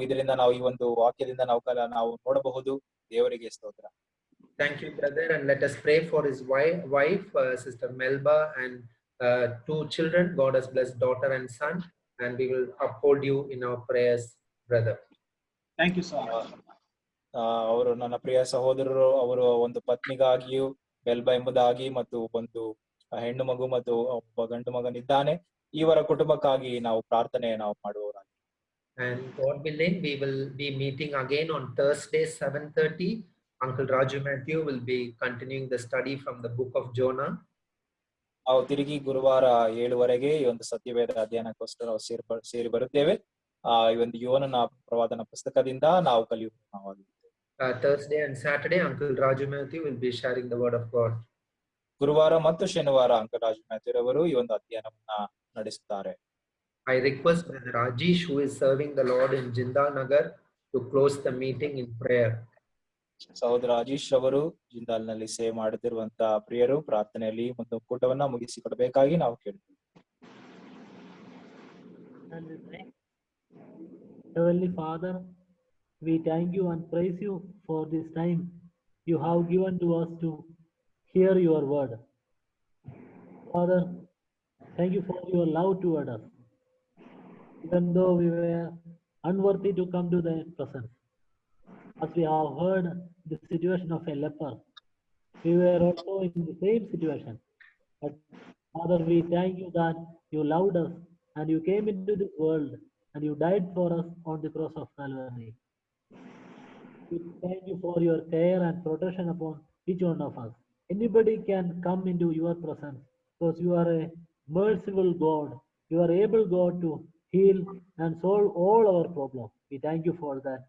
ಇದರಿಂದ ನಾವು ಈ ಒಂದು ವಾಕ್ಯದಿಂದ ನಾವು ನೋಡಬಹುದು. ದೇವರಿಗೆ ಸ್ತೋತ್ರ. Thank you, brother, and let us pray for his wife, Sister Melba, and 2 children. God has blessed daughter and son, and we will uphold you in our prayers, brother. Thank you so much. ಅವರು ನನ್ನ ಪ್ರಿಯ ಸಹೋದರರು, ಅವರು ಒಂದು ಪತ್ನಿಗಾಗಿಯೂ Melba ಎಂಬುದಾಗಿ ಮತ್ತು ಒಂದು ಹೆಣ್ಣು ಮಗು ಮತ್ತು ಒಬ್ಬ ಗಂಡು ಮಗನಿದ್ದಾನೆ, ಇವರ ಕುಟುಂಬಕ್ಕಾಗಿ ನಾವು ಪ್ರಾರ್ಥನೆ ಮಾಡುವವರಾಗಿ. And God willing, we will be meeting again on Thursday 7:30. Uncle Raju Matthew will be continuing the study from the book of Jonah. ನಾವು ತಿರುಗಿ ಗುರುವಾರ 7:00 ಈ ಒಂದು ಸತ್ಯವೇದ ಅಧ್ಯಯನಕ್ಕೋಸ್ಕರ ಸೇರಿ ಬರುತ್ತೇವೆ. ಈ ಒಂದು ಯೋನನ ಪ್ರವಾದನ ಪುಸ್ತಕದಿಂದ ನಾವು ಕಲಿಯುವ Thursday and Saturday, Uncle Raju Matthew will be sharing the word of God. ಗುರುವಾರ ಮತ್ತು ಶನಿವಾರ ಅಂಕಲ್ ರಾಜು ಮ್ಯಾಥ್ಯೂ ರವರು ಈ ಒಂದು ಅಧ್ಯಯನವನ್ನ ನಡೆಸುತ್ತಾರೆ. I request Brother Rajesh, who is serving the Lord in Jindal Nagar, to close the meeting in prayer. ಸಹೋದರ ರಾಜೇಶ್ ಅವರು ಜಿಂದಾಲ್ ನಲ್ಲಿ ಸೇವೆ ಮಾಡುತ್ತಿರುವಂತ ಪ್ರಿಯರು ಪ್ರಾರ್ಥನೆಯಲ್ಲಿ ಒಂದು ಕೂಟವನ್ನ ಮುಗಿಸಿಕೊಡಬೇಕಾಗಿ ನಾವು ಕೇಳ್ತೀವಿ. Heavenly Father, we thank you and praise you for this time you have given to us to hear your word. Father, thank you for your love toward us. Even though we were unworthy to come to thy presence, as we have heard the situation of a leper, we were also in the same situation. But Father, we thank you that you loved us and you came into this world and you died for us on the cross of Calvary. We thank you for your care and protection upon each one of us. Anybody can come into your presence because you are a merciful God. You are able, God, to heal and solve all our problems. We thank you for that.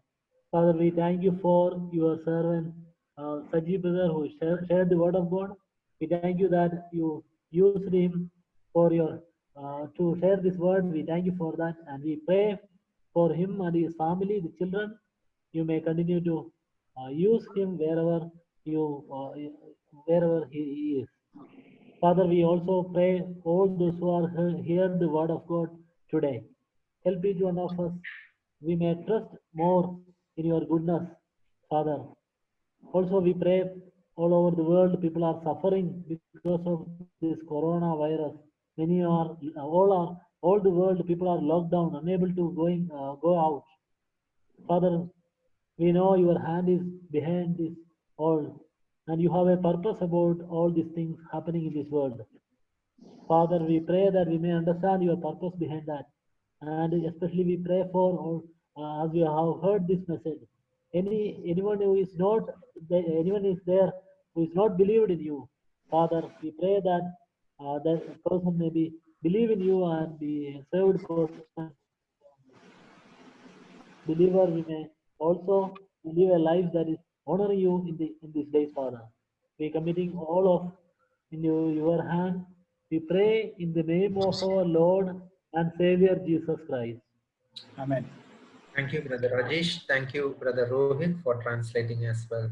Father, we thank you for your servant, Saji brother, who shared the word of God. We thank you that you used him for your to share this word. We thank you for that, and we pray for him and his family, the children. You may continue to use him wherever he is. Father, we also pray all those who are hear the word of God today. Help each one of us. We may trust more in your goodness, Father. Also, we pray all over the world, people are suffering because of this coronavirus. Many are, all the world, people are locked down, unable to go out. Father, we know your hand is behind this all, and you have a purpose about all these things happening in this world. Father, we pray that we may understand your purpose behind that. And especially we pray for all, as we have heard this message. Anyone who is not, anyone is there who is not believed in you, Father, we pray that that person may be believe in you and be a saved person. Believer, we may also live a life that is honoring you in these days, Father. We committing all of in your hand. We pray in the name of our Lord and Savior Jesus Christ. Amen. Thank you, Brother Rajesh. Thank you, Brother Rohit, for translating as well.